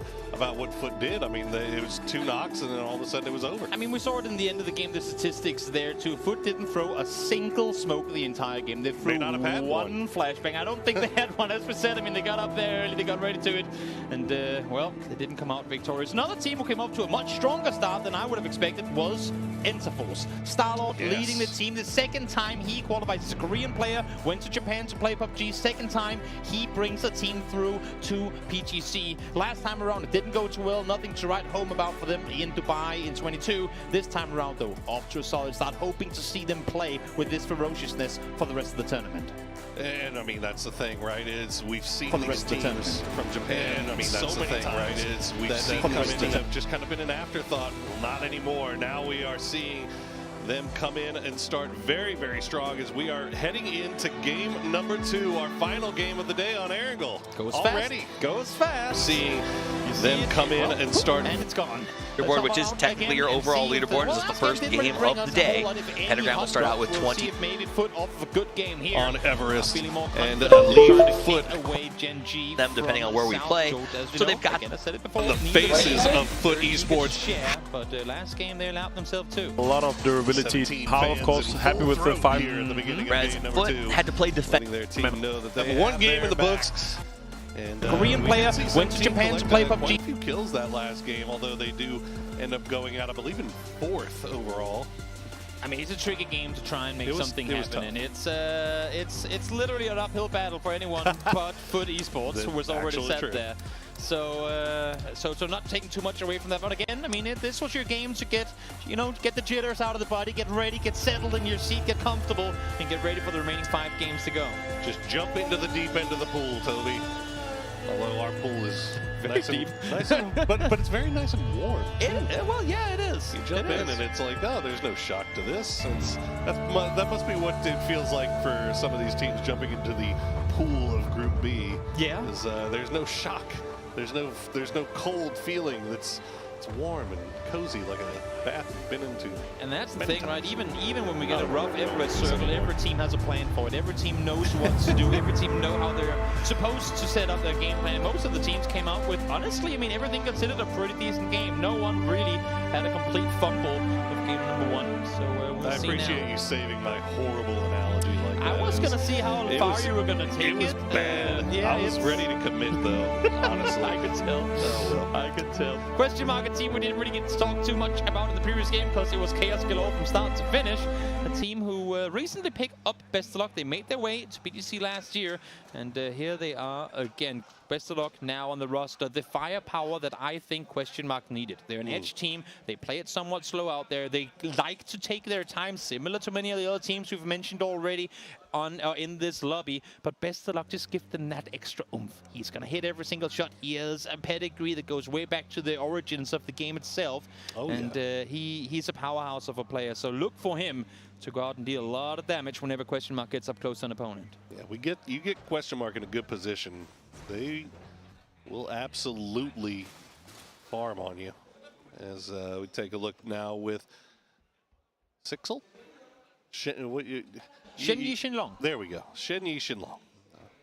what Foot did. I mean, it was 2 knocks, and then all of a sudden it was over. I mean, we saw it in the end of the game, the statistics there, too. Foot didn't throw a single smoke the entire game. They threw one flashbang. I don't think they had one, as we said. I mean, they got up there early, they got ready to it, and, well, they didn't come out victorious. Another team who came up to a much stronger start than I would have expected was Interforce. Starlord leading the team. The second time he qualifies as a Korean player, went to Japan to play PUBG. Second time he brings the team through to PGC. Last time around it didn't go too well, nothing to write home about for them in Dubai in 22. This time around though, off to a solid start, hoping to see them play with this ferociousness for the rest of the tournament. And I mean, that's the thing, right? Is we've seen For the these rest of the teams from Japan. I mean, that's the thing, right? Is we've seen them and have just kind of been an afterthought. Well, not anymore. Now we are seeing them come in and start very, very strong as we are heading into game number 2, our final game of the day on Erangel. Goes already. Fast. Goes fast. Seeing them come in and start. And it's gone. Leaderboard, which is technically your overall leaderboard. This is the first game of the day. Pentagram will start out with 20. Maybe foot off of a good game here. On Everest and lead foot away Gen G them depending on where we play. So they've got the faces of Foot Esports. But last game they allowed themselves too. A lot of durability. How, of course, happy with the fight. Here in the beginning Whereas of game number Foot 2. had to play defense. Their team know that they have one game in the books. And, Korean player went to Japan to play PUBG. Quite a few kills that last game, although they do end up going out, I believe, in 4th overall. I mean, it's a tricky game to try and make something happen, and it's literally an uphill battle for anyone but Foot Esports, who was already set there. So, so not taking too much away from that. But again, I mean, this was your game to get, get the jitters out of the body, get ready, get settled in your seat, get comfortable, and get ready for the remaining 5 games to go. Just jump into the deep end of the pool, Toby. Although our pool is very deep, but it's very nice and warm. Well, yeah, it is. You jump in and it's like, oh, there's no shock to this. That must be what it feels like for some of these teams jumping into the pool of Group B. Yeah. There's no shock. There's no cold feeling. It's warm and cozy like a bath you've been into. And that's the thing, right? Even when we get a rough Everest circle, every team has a plan for it. Every team knows what to do. Every team know how they're supposed to set up their game plan. Most of the teams came out with, honestly, I mean, everything considered a pretty decent game. No one really had a complete fumble of game number 1. So we'll I see appreciate now. you saving my horrible analogy like that. I was going to see how far you were going to take it. It was bad. Yeah, I was ready to commit, though, honestly. I could tell. I could tell. Question mark, a team we didn't really get to talk too much about in the previous game because it was chaos galore from start to finish. A team who recently picked up Best of Luck. They made their way to PGC last year, and here they are again. Best of Luck now on the roster. The firepower that I think question mark needed. They're an edge team. They play it somewhat slow out there. They like to take their time, similar to many of the other teams we've mentioned already in this lobby. But Best of Luck just give them that extra oomph. He's gonna hit every single shot. He has a pedigree that goes way back to the origins of the game itself. He's a powerhouse of a player. So look for him to go out and deal a lot of damage whenever question mark gets up close to an opponent. Yeah, you get question mark in a good position. They will absolutely farm on you. As we take a look now with Sixel? Shenyi Shinlong. There we go. Shenyi Shinlong.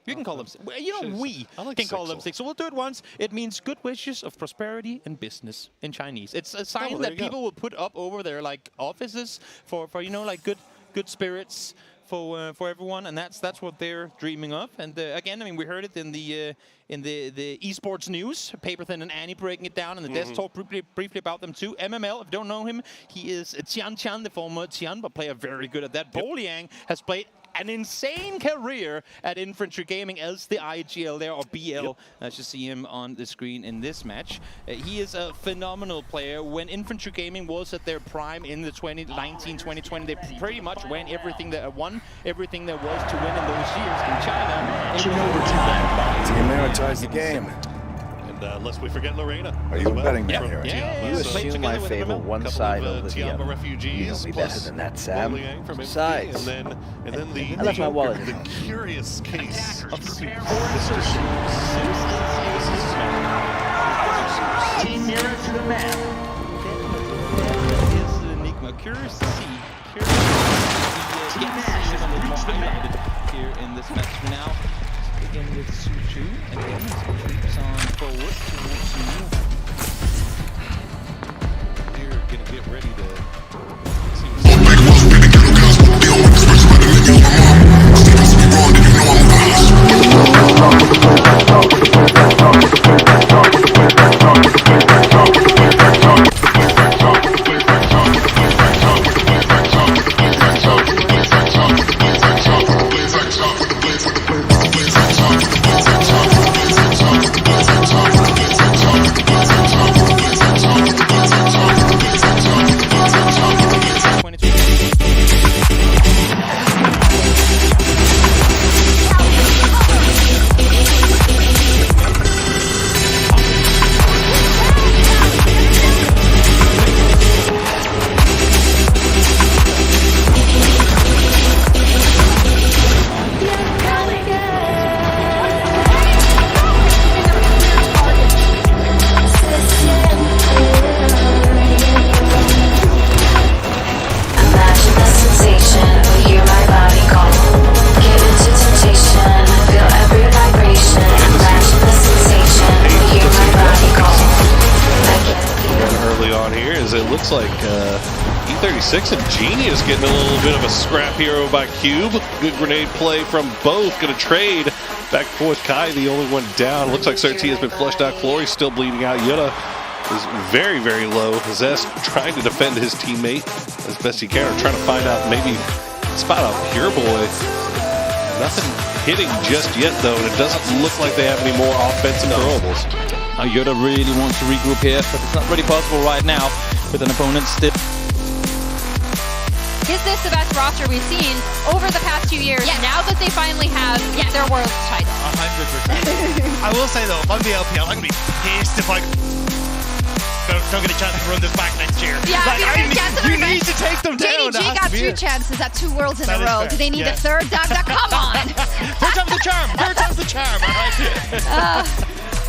You can call them, we can call them Sixel. We'll do it once. It means good wishes of prosperity and business in Chinese. It's a sign that people will put up over their offices for like good spirits for everyone, and that's what they're dreaming of. And again, I mean, we heard it in the esports news, Paperthin and Annie breaking it down, and the devs talk briefly about them too. MML, if you don't know him, he is Tian, the former Tianba player, very good at that. Boliang has played an insane career at Infantry Gaming as the IGL there, or BL, as you see him on the screen in this match. He is a phenomenal player. When Infantry Gaming was at their prime in the 2019-2020, they pretty much won everything that was to win in those years in China. Demilitarize the game. And lest we forget Lorena. Are you a betting man here? You assume I favor one side over the other. You know me better than that, Sam. Besides, and then I left my wallet at the home. curious case of Team nearer to the map. That is an enigma. Curious to see. Here in this match for now. Again with Suju, again as he creeps on forward towards you. You're gonna get ready to 36 and Genius getting a little bit of a scrap here by Cube. Good grenade play from both. Going to trade back and forth. Kai, the only one down. Looks like Certi has been flushed out. Clory's still bleeding out. Yuta is very, very low. Zest trying to defend his teammate as best he can, or trying to find out, maybe spot out Pure Boy. Nothing hitting just yet, though, and it doesn't look like they have any more offensive throwables. Yuta really wants to regroup here, but it's not really possible right now with an opponent still. Is this the best roster we've seen over the past 2 years? Yes. Now that they finally have their world title. 100%. I will say though, if I'm the LPL, I'm gonna be pissed if I don't get a chance to run this back next year. Yeah, like, you need to take them down. JDG got 2 chances at 2 worlds in a row. Do they need a third? Come on. Third time's the charm. Third time's the charm.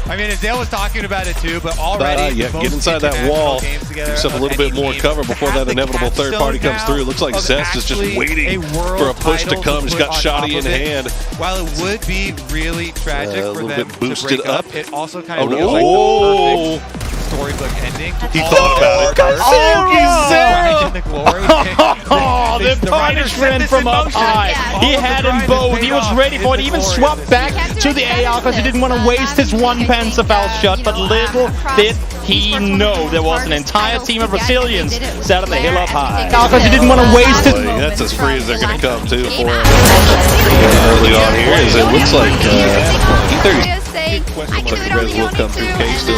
I mean, Azale was talking about it too, but already get inside that wall, give yourself a little bit more cover before that inevitable third party comes through. It looks like Zest is just waiting for a push to come. He's got Shoddy in hand. While it would be really tragic for them to boosted break up, it also kind of feels like the perfect storybook ending. He thought about it. Oh, the punishment from up high. He had them both. He was ready for it. He even swapped back to the AR because he didn't want to waste his one Panzerfaust shot. But little did he know there was an entire team of Brazilians sat on the hill up high. Because he didn't want to waste it. That's as free as they're going to come, too, for him. Early on here, as it looks like E30. Res will come through. K still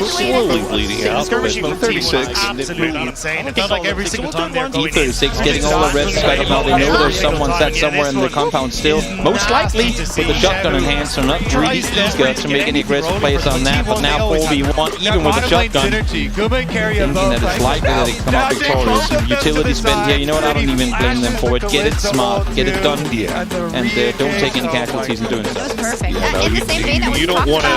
slowly bleeding out. Skirmishing 36. Absolutely insane. It felt like every single time they're going E36 getting all the res back up now. They know there's someone sat somewhere in the compound still. Most likely with the shotgun in hand, so not really eager to make any aggressive plays on that. But now 4v1, even with the shotgun, thinking that it's likely that they come out victorious. Utility spend here, you know what, I don't even blame them for it. Get it smart, get it done, and don't take any casualties in doing so. You don't want to,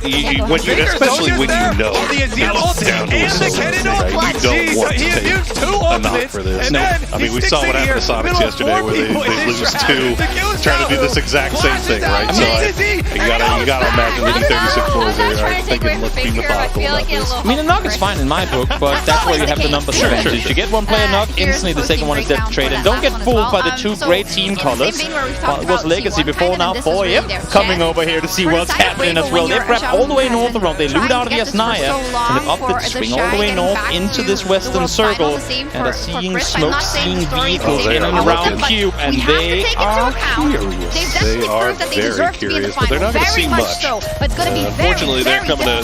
especially when you know it's down to a silver, you don't want to take a knock for this. No. I mean, we saw what happened to Sonics yesterday where they lose 2 trying to do this exact same thing, right? So you gotta imagine that E36 boys are thinking, let's be methodical about this. I mean, a knock is fine in my book, but that's where you have the numbers advantage. You get one player knock, instantly the second one is dead to trade. And don't get fooled by the 2 great team colors. Well, it was Legacy before, now 4 coming over here to see what's happening as well. They prep all the way north around, they loot out of the Asnaya, and they've opted to swing all the way north into this western circle, and are seeing smoke, seeing vehicles in and around Cube, and they are curious. They are very curious, but they're not going to see much. Unfortunately, they're coming to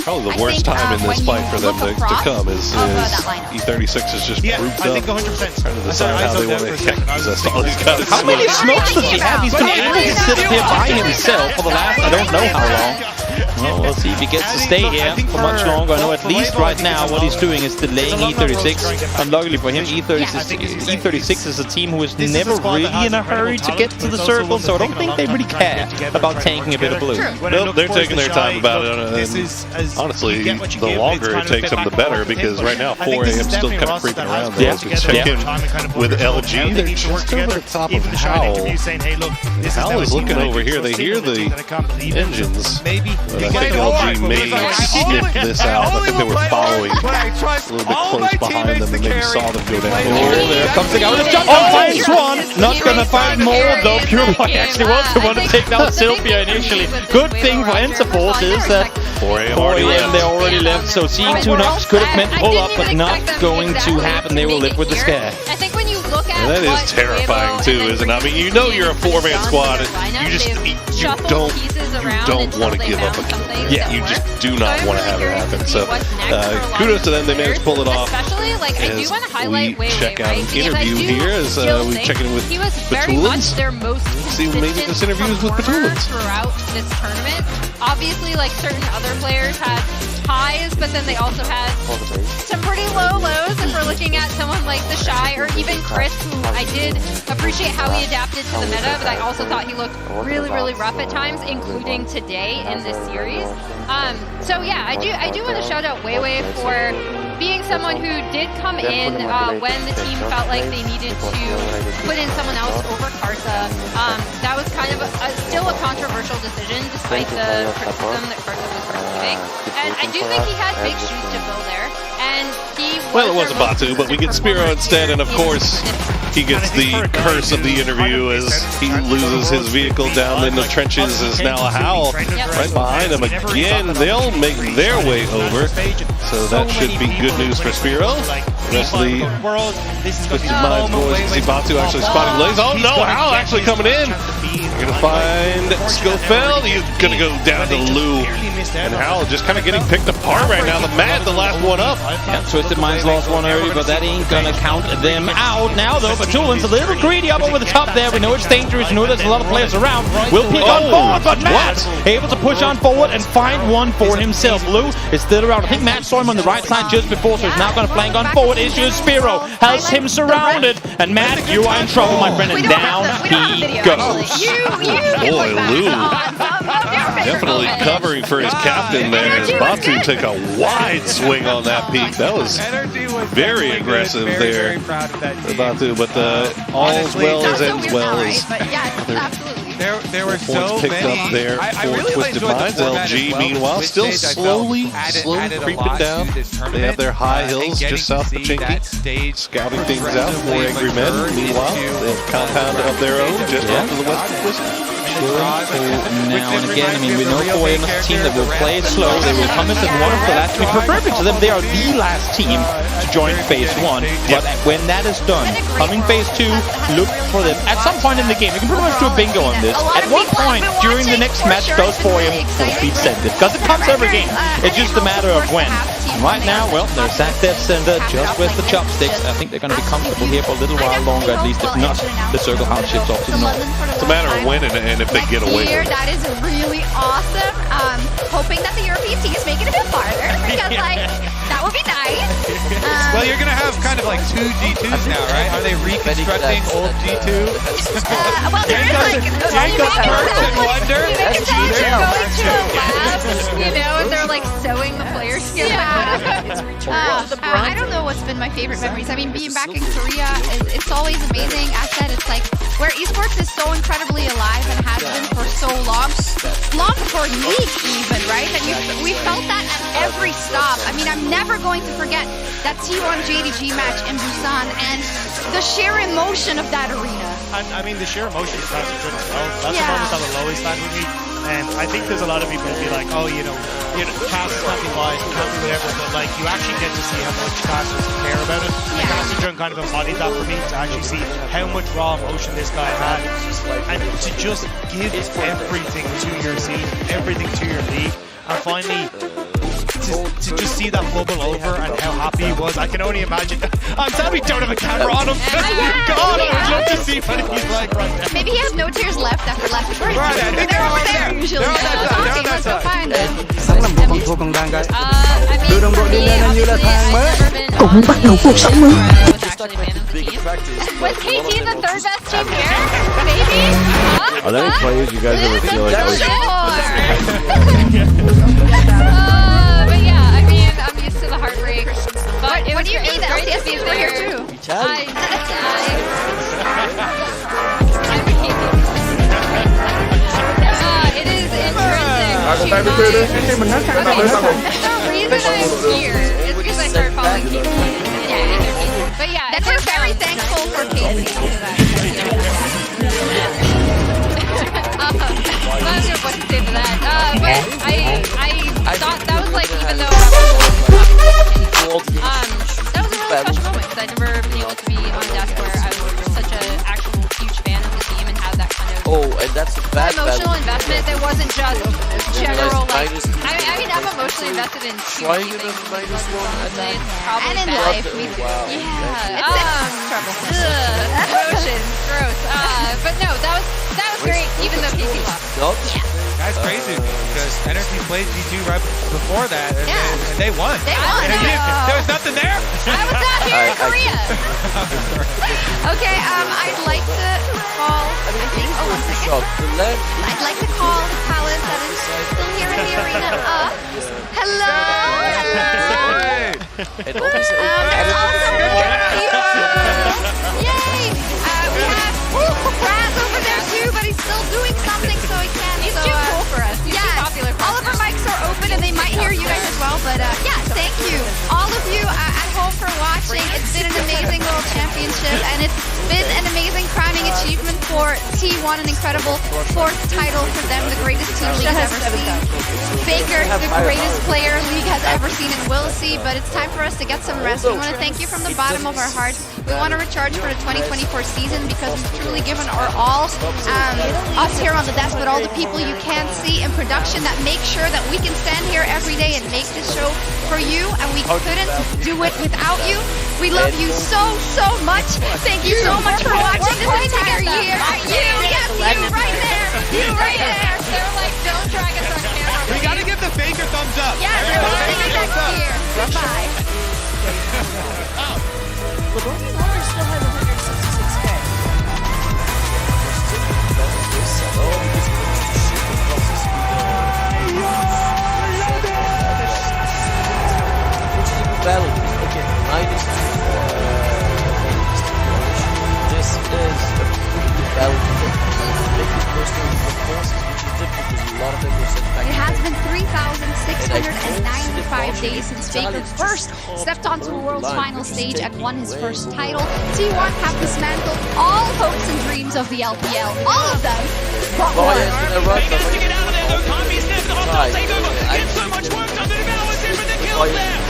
probably the worst time in this fight for them to come is E36 is just grouped up, trying to decide how they want to attack. That's all he's got. How many smokes does he have? He's been able to sit up here by himself for the last, I don't know how long. Well, we'll see if he gets to stay here for much longer. I know at least right now what he's doing is delaying E36. Unluckily for him, E36 is a team who is never really in a hurry to get to the circle, so I don't think they really care about tanking a bit of blue. They're taking their time about it. Honestly, the longer it takes them, the better, because right now 4 AM still kind of creeping around. As we check in with LG, they're just over the top of Howl. Howl is looking over here. They hear the engines. But I think LG may sniff this out. I think they were following a little bit close behind them and maybe saw them go down. Oh, there comes the guy with a jump on finds one. Not gonna find more though. Pure Boy actually was the one to take down Sylvia initially. Good thing for Interforce is that 4 AM they already left. So seeing 2 knocks could have meant pull up, but not going to happen. They will live with the scare. I think when you look at that is terrifying too, isn't it? I mean, you know you're a 4-man squad, and you don't want to give up a kill. Yeah, you just do not want to have it happen. So kudos to them. They managed to pull it off. Especially, like, I do want to highlight we check out an interview here as we check in with Batulans. See, maybe this interview is with Batulans throughout this tournament. Obviously, like, certain other players had highs, but then they also had some pretty low lows. If we're looking at someone like the Shy or even Chris, who I did appreciate how he adapted to the meta, but I also thought he looked really, really rough at times, including today in this series. So yeah, I do want to shout out Weiwei for being someone who did come in when the team felt like they needed to put in someone else over Karsa. That was kind of still a controversial decision, despite the criticism that Karsa was receiving. And I do think he had big shoes to fill there, and he Well, it wasn't Batu, but we get Spiro instead, and of course, he gets the curse of the interview as he loses his vehicle down in the trenches. Is now a Howl right behind him again. They'll make their way over, so that should be good news for Spiro. The rest of the Twisted Minds boys can see Batu actually spotting Blaze. Oh no, Howl actually coming in. You're gonna find Schofield. He's gonna go down to Lou. And Howl just kind of getting picked apart right now. The Mad, the last one up. Yeah, Twisted Minds lost one early, but that ain't gonna count them out. Now though, Batulin's a little greedy up over the top there. We know it's dangerous. We know there's a lot of players around. Will peek on forward, but Matt able to push on forward and find one for himself. Lou is still around. I think Matt saw him on the right side just before, so he's now gonna flank on forward. Issues Spiro has him surrounded, and Matt, you are in trouble, my friend, and down he goes. Boy, Lou definitely covering for his captain there as Batu took a wide swing on that peak. That was very aggressive there for Batu, but all's well as ends well as there were so picked many. up there for really Twisted Minds. LG, meanwhile, still slowly creeping down. They have their high hills just south of Chinky, scouting things out for Angry Men. Meanwhile, they have Compound of their own just off to the west of Twisted. Now and again, I mean, we know 4AM is a team that will play it slow. They will come in as one of the last. I mean, preferably to them, they are the last team to join Phase 1. But when that is done, coming Phase 2, look for them at some point in the game. You can pretty much do a bingo on this. At one point during the next match, does 4AM full speed send it, because it comes every game. It's just a matter of when. Right now, well, they're sat dead center just with the chopsticks. I think they're going to be comfortable here for a little while longer, at least. If not, the circle house shifts off to the north. It's a matter of when and if they get away with it. That is really awesome. Hoping that the European teams make it a bit farther, because like that would be nice. Well, you're gonna have kind of like two G2s now, right? Are they reconstructing old G2? Well, there is like Wonder. You can tell they're going to a lab, you know, and they're like sewing the player skin back. I don't know what's been my favorite memories. I mean, being back in Korea, it's always amazing. As said, it's like where esports is so incredibly alive and has been for so long before League even, right? And we felt that at every stop. I mean, I'm never going to forget that T1 JDG match in Busan and the sheer emotion of that arena. I mean, the sheer emotion is as well. That's the moment that will always stand with me. And I think there's a lot of people who be like, oh, you know, cast is not be biased, you can't do whatever, but like you actually get to see how much casters care about it. And Castrodrome kind of embodied that for me, to actually see how much raw emotion this guy had, and to just give everything to your scene, everything to your league, and finally to just see that bubble over and how happy he was. I can only imagine. I'm sad we don't have a camera on him. God, I would love to see what he's like right now. Maybe he has no tears left after last break. They're over there usually. Let's go find them. Cũng bắt đầu cuộc sống mới. Was KT the third best team here? Maybe? Are there any players you guys ever feel like But yeah, I mean, I'm used to the heartbreak. But what do you mean? The LCS teams were here too. It is interesting. The reason I'm here is because I started following KT. But yeah, that we're very thankful for KT. I'm not sure what to say to that. But I thought that was like, even though that was a really special moment because I'd never been able to be on a desk where I was such an actual huge fan of the team and have that kind of emotional investment that wasn't just general like. I mean, I'm emotionally invested in two things. And in life, me too. Yeah. Emotions, gross. But no, that was great, even though KT lost. Yeah. That's crazy because Energy played G2 right before that, and they won. They won. There was nothing there. I was not here in Korea. Okay, I'd like to call. One second. I'd like to call the talent that is still here in the arena up. Hello. Yay! We have Raz over there too, but he's still doing something, so he can't. He's too cool for us. He's too popular for us. All of our mics are open, and they might hear you guys as well. But yeah, thank you, all of you at home for watching. amazing World Championship, and it's been an amazing crowning achievement for T1, an incredible 4th title for them, the greatest team League has ever seen. Faker, the greatest player League has ever seen and will see, but it's time for us to get some rest. We want to thank you from the bottom of our hearts. We want to recharge for the 2024 season because we've truly given our all, us here on the desk, but all the people you can't see in production that make sure that we can stand here every day and make this show for you, and we couldn't do it without you. We love you so much. Thank you so much for watching this entire year. You, yes, you right there. You right there. They're like, don't drag us on camera. We gotta give the Faker thumbs up. Yeah, they're watching us next year. Goodbye. LeBron still has 166K. Valid. Okay, minus this is a pretty valid thing. Making personal performances, which is difficult because a lot of them were sent back. It has been 3,695 days since Faker first stepped onto the world's final stage and won his first title. T1 have dismantled all hopes and dreams of the LPL. All of them. But one.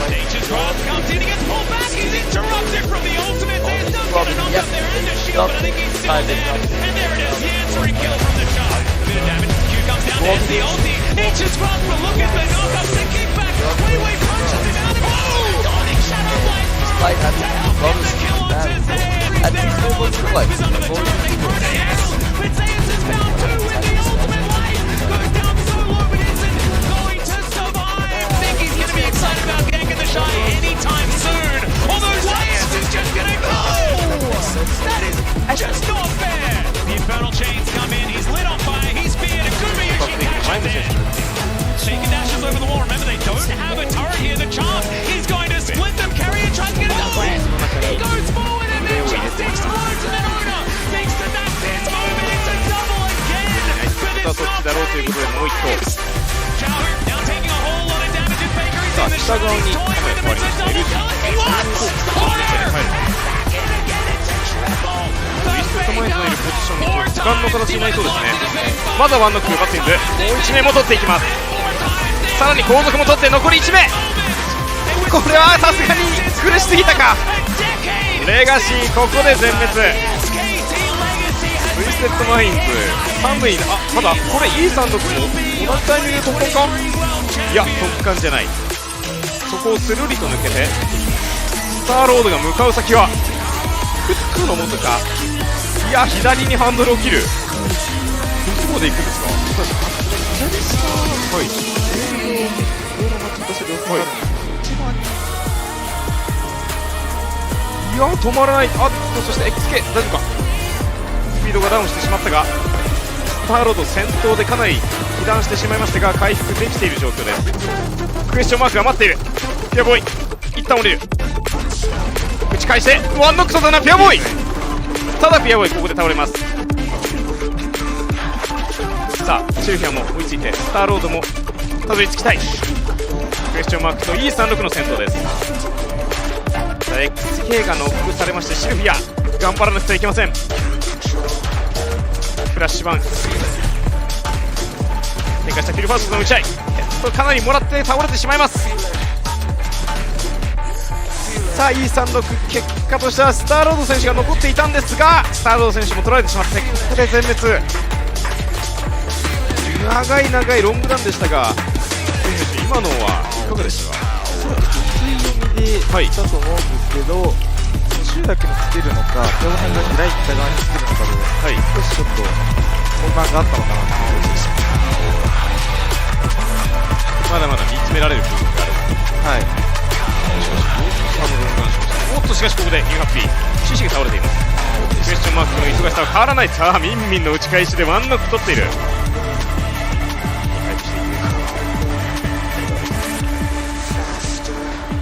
Nature's Wrath comes in, he gets pulled back, he's interrupted from the ultimate, there's no getting up up there in the shield, but I think he's still dead, and there it is, the answering kill from the shot, a bit of damage, Q comes down, there's the ulti, Nature's Wrath, but look at the knockups, they kick back, Wayway punches him out, oh, Dawning Shadow Blade Despite having bonus at least they will play. Pitzaeus is found too with the ultimate light, goes down so low, but isn't going to survive, think he's going to be excited about ganking the Shy anytime soon, although Zeus is just going to go! That is just not fair! The Infernal Chains come in, he's lit on fire, he's speared, and Gumayushi dashes in. Shaken dashes over the wall, remember they don't have a turret here, the Charm is going to split them, Carrier tries to get it out, he goes forward and then just explodes, and then Ona makes the Max this moment, it's a double again! But it's not Chao now taking a whole lot of damage in Faker, he's in the shot, he's toying with him, it's a double kill, he what? Corner! Back in into triple! 前のいるポジションに時間の形になりそうですね。まずはワンノック奪っていく。もう1名も取っていきます。さらに後続も取って残り1名。これはさすがに苦しすぎたか。レガシーここで全滅。ツイステッドマインズ3塁で、まだこれイーサンド君も同じタイミングで突破か。いや突貫じゃない。そこをスルリと抜けてスターロードが向かう先はフックの元か。いや左にハンドルを切る。どこで行くんですか。はい。いや止まらない。あっとそして XK 大丈夫か。スピードがダウンしてしまったがスターロード先頭でかなり被弾してしまいましたが回復できている状況です。クエスチョンマークが待っている。ピアボーイ一旦降りる。打ち返してワンノックとだなピアボーイ。ただピアボーイここで倒れます。さあシルフィアも追いついてスターロードもたどり着きたい。クエスチョンマークと E36 の戦闘です。さあ XK がノックされましてシルフィア頑張らなくてはいけません。フラッシュバン展開したキルファーストの打ち合いかなりもらって倒れてしまいます。さあ E36 結果としてはスターロード選手が残っていたんですがスターロード選手も取られてしまってここで全滅。長いロングランでしたが今のはいかがでしたか。読みで来たと思うんですけど、途中だけにつけるのか両辺が開いた側につけるのかで、少しちょっと混乱があったのかなと思いました。まだまだ見つめられる部分がある。はい。おっとしかしここでニューハッピーシシが倒れています。クエスチョンマークの忙しさは変わらない。さあミンミンの打ち返しでワンノック取っている。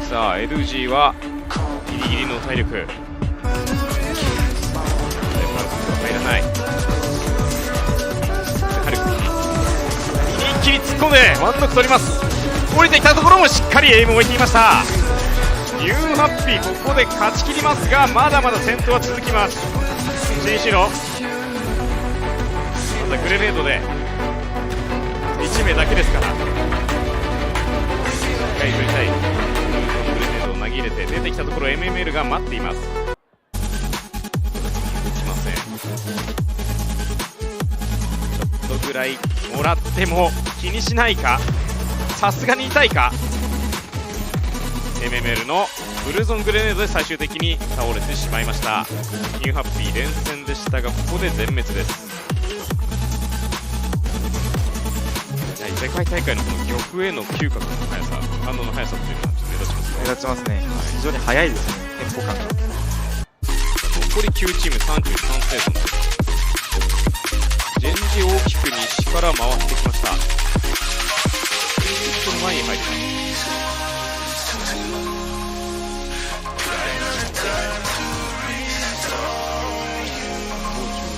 さあ LG はギリギリの体力入らない。一気に突っ込んでワンノック取ります。降りてきたところもしっかりエイムを置いていました。ニューハッピーここで勝ち切りますが、まだまだ戦闘は続きます。新シロ、まずはグレネードで1名だけですから、一回取りたい。グレネードを投げ入れて出てきたところ MML が待っています。打ちません。ちょっとぐらいもらっても気にしないか、さすがに痛いか。 MML のブルーゾングレネードで最終的に倒れてしまいました。ニューハッピー連戦でしたが、ここで全滅です。世界大会のこの玉への嗅覚の速さ、反応の速さっていうのはちょっと目立ちますね。目立ちますね。非常に速いですね、テンポ感が。残り9チーム33生存です。ジェンジ大きく西から回ってきました。ちょっと前に入ります。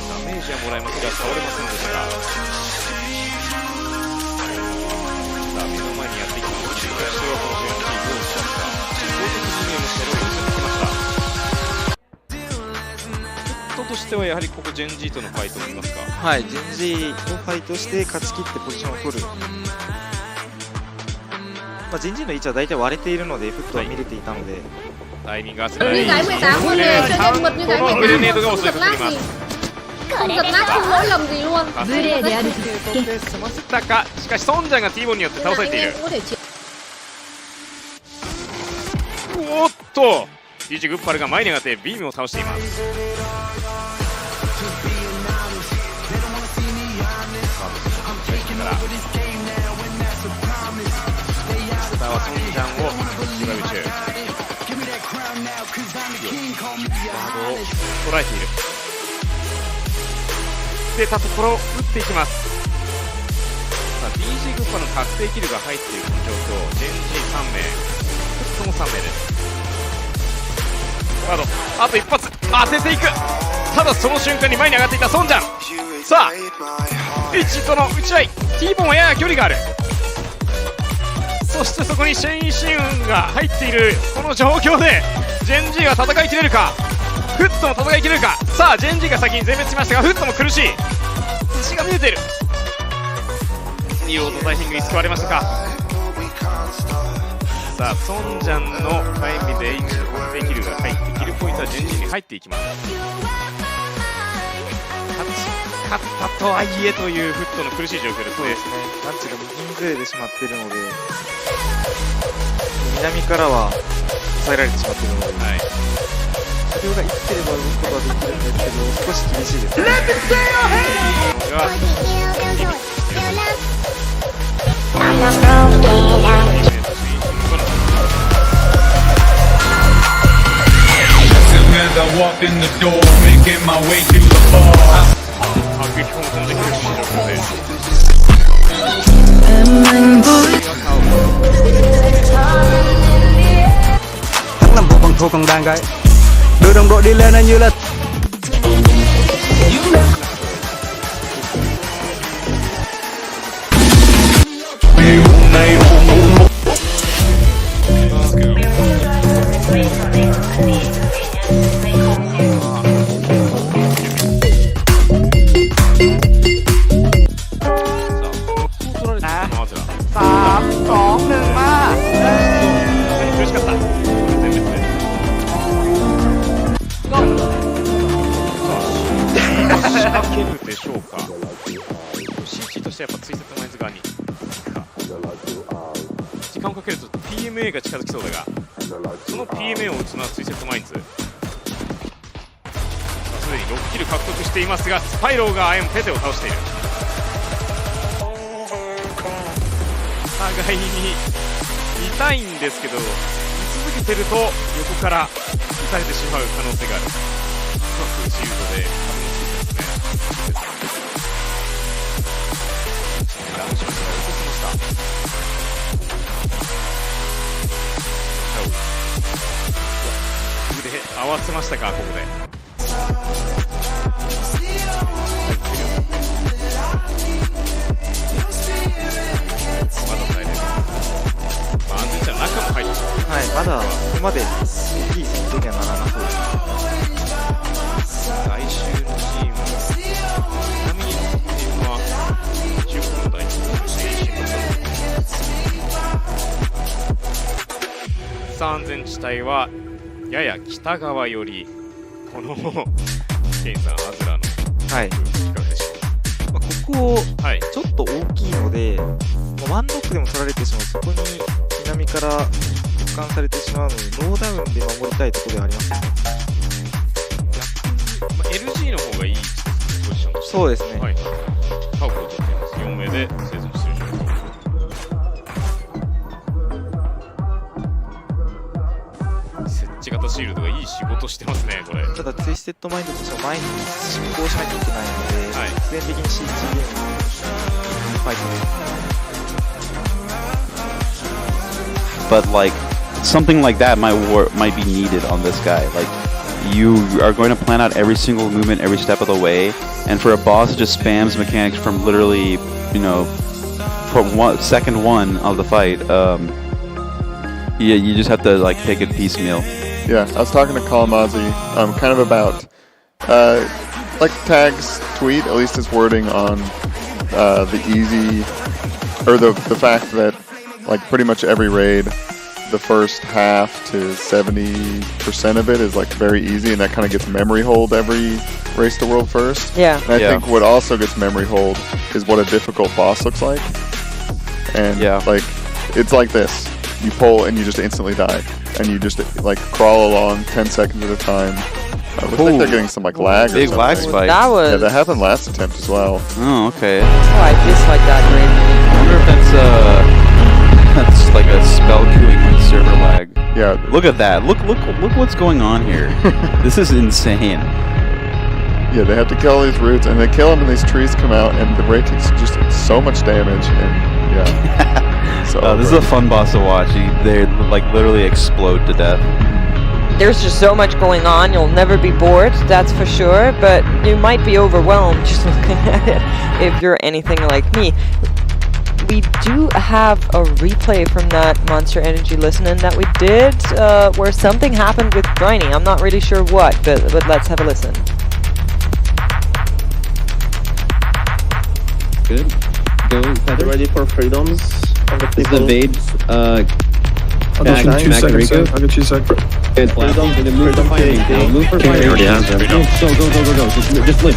ダメージはもらいますが倒れませんでした。さあ目の前にやってきたチームとしてはこのジェンジどうしますか。自動的にの車両を寄せてきました。としてはやはりここジェンジーとのファイトを見ますか。はい、ジェンジーとファイトして勝ち切ってポジションを取る。まあ、ジェンジーの位置は大体割れているのでフットは見れていたので、タイミングが合わせない。Như giải 18 luôn nè, chơi nhanh mượt như giải 18. Không giật lag gì. Không giật lag, không lỗi lầm gì luôn. 済ませたか。しかしソンジャンが T ボンによって倒されている。おっと DJ グッパルが前に上がってビームを倒しています。スターはソンジャンを芝宇宙ガードを捉えている。出たところを打っていきます。さあ DJ グッパの確定キルが入っているこの状況。ジェンジ3名、フットも3名です。ガードあと一発当てていく。ただその瞬間に前に上がっていたソンジャン。さあ1との打ち合い。 T ボンはやや距離がある。そしてそこにシェイン・シウンが入っているこの状況でジェンジーは戦いきれるか。フットも戦いきれるか。さあジェンジーが先に全滅しましたがフットも苦しい。血が見えている。ニオーとタイミングに救われましたか。さあソンジャンのタイミングで確定キルが入ってキルポイントはジェンジーに入っていきます。勝ったとはいえというフットの苦しい状況ですね。ランチが右にずれてしまっているので、南からは抑えられてしまっているので、はい、それが生きてれば動くことはできるんですけど少し厳しいですね。迫撃砲も飛んでくるし状況です。Thắng làm bộ bằng thua còn đang gái. Đưa đồng đội đi lên anh như là時間をかけると PMA が近づきそうだが、その PMA を打つのはツイセットマインズ。すでに6キル獲得していますがスパイローがアイアンペテを倒している。互いに痛いんですけど、見続けてると横から撃たれてしまう可能性がある。シールドでラムショットが落としました。で合わせましたか、ここで。まだ耐えれる。安全地は中も入ってます。はい、まだここまで線地帯はやや北側よりこのケインさん、アズラのはい。いかがでしょうか。ここ、ちょっと大きいので、ワンノックでも取られてしまう、そこに南から突貫されてしまうので、ノーダウンで守りたいところではありますね。LG の方がいいポジションとして。そうですね。はい。カウプを取っています。4名で生存している状況。設置型シールドがいい仕事してますね、これ。ただツイステッドマインドとしては前に進行しなきゃいけないので、必然的に C1 ゲームファイト。But like something like that might be needed on this guy. Like you are going to plan out every single movement, every step of the way, and for a boss that just spams mechanics from literally, from second one of the fight, you just have to like take it piecemeal. Yeah, I was talking to Kalamazi kind of about like Tag's tweet, at least his wording on the easy, or the fact that like pretty much every raid, the first half to 70% of it is like very easy, and that kind of gets memory hold every race to world first. Yeah. And I think what also gets memory hold is what a difficult boss looks like. And like it's like this. You pull and you just instantly die. And you just like crawl along 10 seconds at a time. Looks like they're getting some like lag or Big something. lag spike. That was... Yeah, that happened last attempt as well. Oh, okay. Oh, I dislike that grade. I wonder if that's like a spell queuing like server lag. Yeah. Look at that. Look what's going on here. This is insane. Yeah, they have to kill all these roots, and they kill them, and these trees come out, and the raid takes just so much damage, and yeah. This is a fun boss to watch. They like literally explode to death. There's just so much going on, you'll never be bored, that's for sure, but you might be overwhelmed just looking at it if you're anything like me. We do have a replay from that Monster Energy listening that we did, where something happened with Briny. I'm not really sure what, but let's have a listen. Good. Go, Feather. Ready for freedoms. Is the Vade, I'll get 2 seconds. I'll get 2 seconds. Good. Freedoms and then move for fighting. Now move for fighting. Go. Just flip.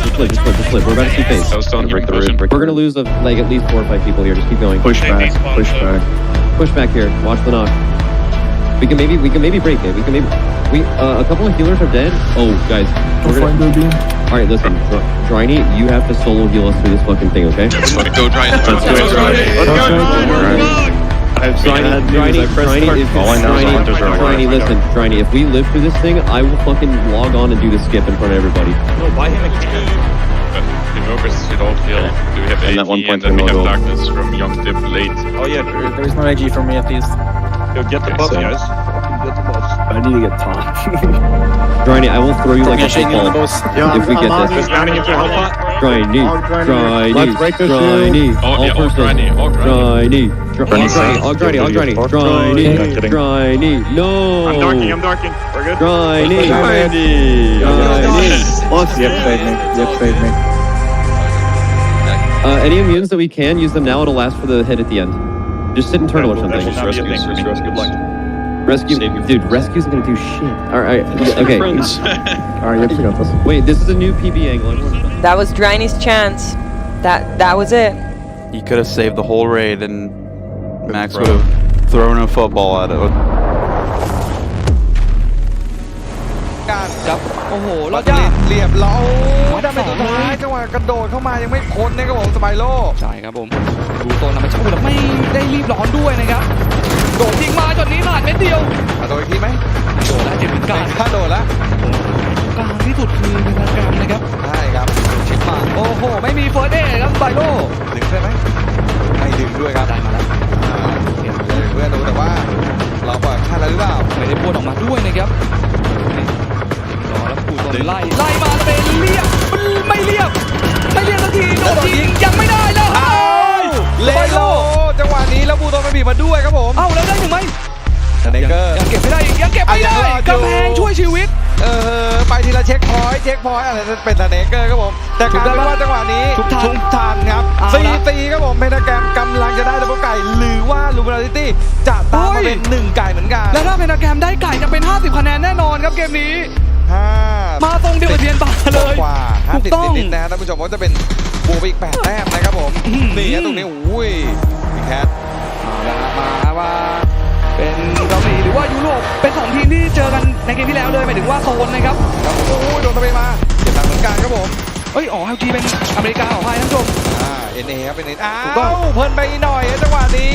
We're about to see face. We're gonna lose like at least 4 or 5 people here. Just keep going. Push back. Push back here. Watch the knock. We can maybe break it. A couple of healers are dead. Oh, guys. Alright, listen. Dryny, you have to solo heal us through this fucking thing, okay? Let's go, Dryny. Let's go, Dryny, if we live through this thing, I will fucking log on and do the skip in front of everybody. No, buy him a The Invokers should all heal. Do we have AG and then we have Darkness from Young Dip late? Oh yeah, there is no AG for me at least. Yo, get the buff, guys. I need to get top. Dryny, I will throw you like a football if we get this. Dryny. No. I'm darking. We're good. Dryny. Yep, save me. Any immunes that we can, use them now. It'll last for the hit at the end. Just sit and turtle or something. Good luck. Rescue, dude, rescue's gonna do shit. Alright, okay. Alright, you got this. Wait, this is a new PB angle. That was Dryny's chance. That was it. He could have saved the whole raid, and Max would have thrown a football at it. ครับโอ้โหแล้วเรียบร้อยได้เป็นสุดท้ายจังหวะกระโดดเข้ามายังไม่พ้นนะครับผมสบายโลใช่ครับผมดูโซนนำไปช่วยแล้วไม่ได้รีบร้อนด้วยนะครับโดดยิงมาจนนี้หลาดเม็ดเดียวโดดอีกทีไหมโดดแล้วเจ็บเป็นการถ้าโดดแล้วกลางที่สุดคือเป็นการนะครับใช่ครับเช็คมาโอ้โหไม่มีเฟิร์สเอครับสบายโลดึงได้ไหมไม่ดึงด้วยครับได้มาแล้วเพื่อนดูแต่ว่าเราเปิดขั้นแล้วหรือเปล่าไม่ได้พ่นออกมาด้วยนะครับไล่มาแล้วเป็นเรียบไม่เรียบสักทีโดนยิงยังไม่ได้แล้วเลโลจังหวะนี้แล้วบูโตมันบีบมาด้วยครับผมเอ้าแล้วได้ถึงไหมสเนเกอร์ยังเก็บไม่ได้กำแพงช่วยชีวิต ไปทีละเช็คพอยต์อะไรเป็นสเนคเกอร์ครับผมแต่กลายเป็นว่าจังหวะนี้ทุกทันครับ4-4ครับผมเพนทาแกรมกำลังจะได้ดับเบิลไก่หรือว่าลูมินาริตี้จะตามมาเป็น1ไก่เหมือนกันแล้วถ้าเพนทาแกรมได้ไก่จะเป็น50คะแนนแน่นอนครับเกมนี้มาตรงเดียวกับเทียนบาเลยกว่า50นิดๆนะท่านผู้ชมว่าจะเป็นบวกไปอีก8แต้มนะครับผมนี่ตรงนี้อุ้ยพี่แคทมาเป็นเกาหลีหรือว่ายุโรปเป็น2ทีมที่เจอกันในเกมที่แล้วเลยหมายถึงว่าโซนนะครับโอ้โดนตะเบมาเจ็บหนักเหมือนกันครับผมLG เป็นอเมริกาของไทยท่านผู้ชมNA ครับเป็นNAอ้าวเพลินไปหน่อยจังหวะนี้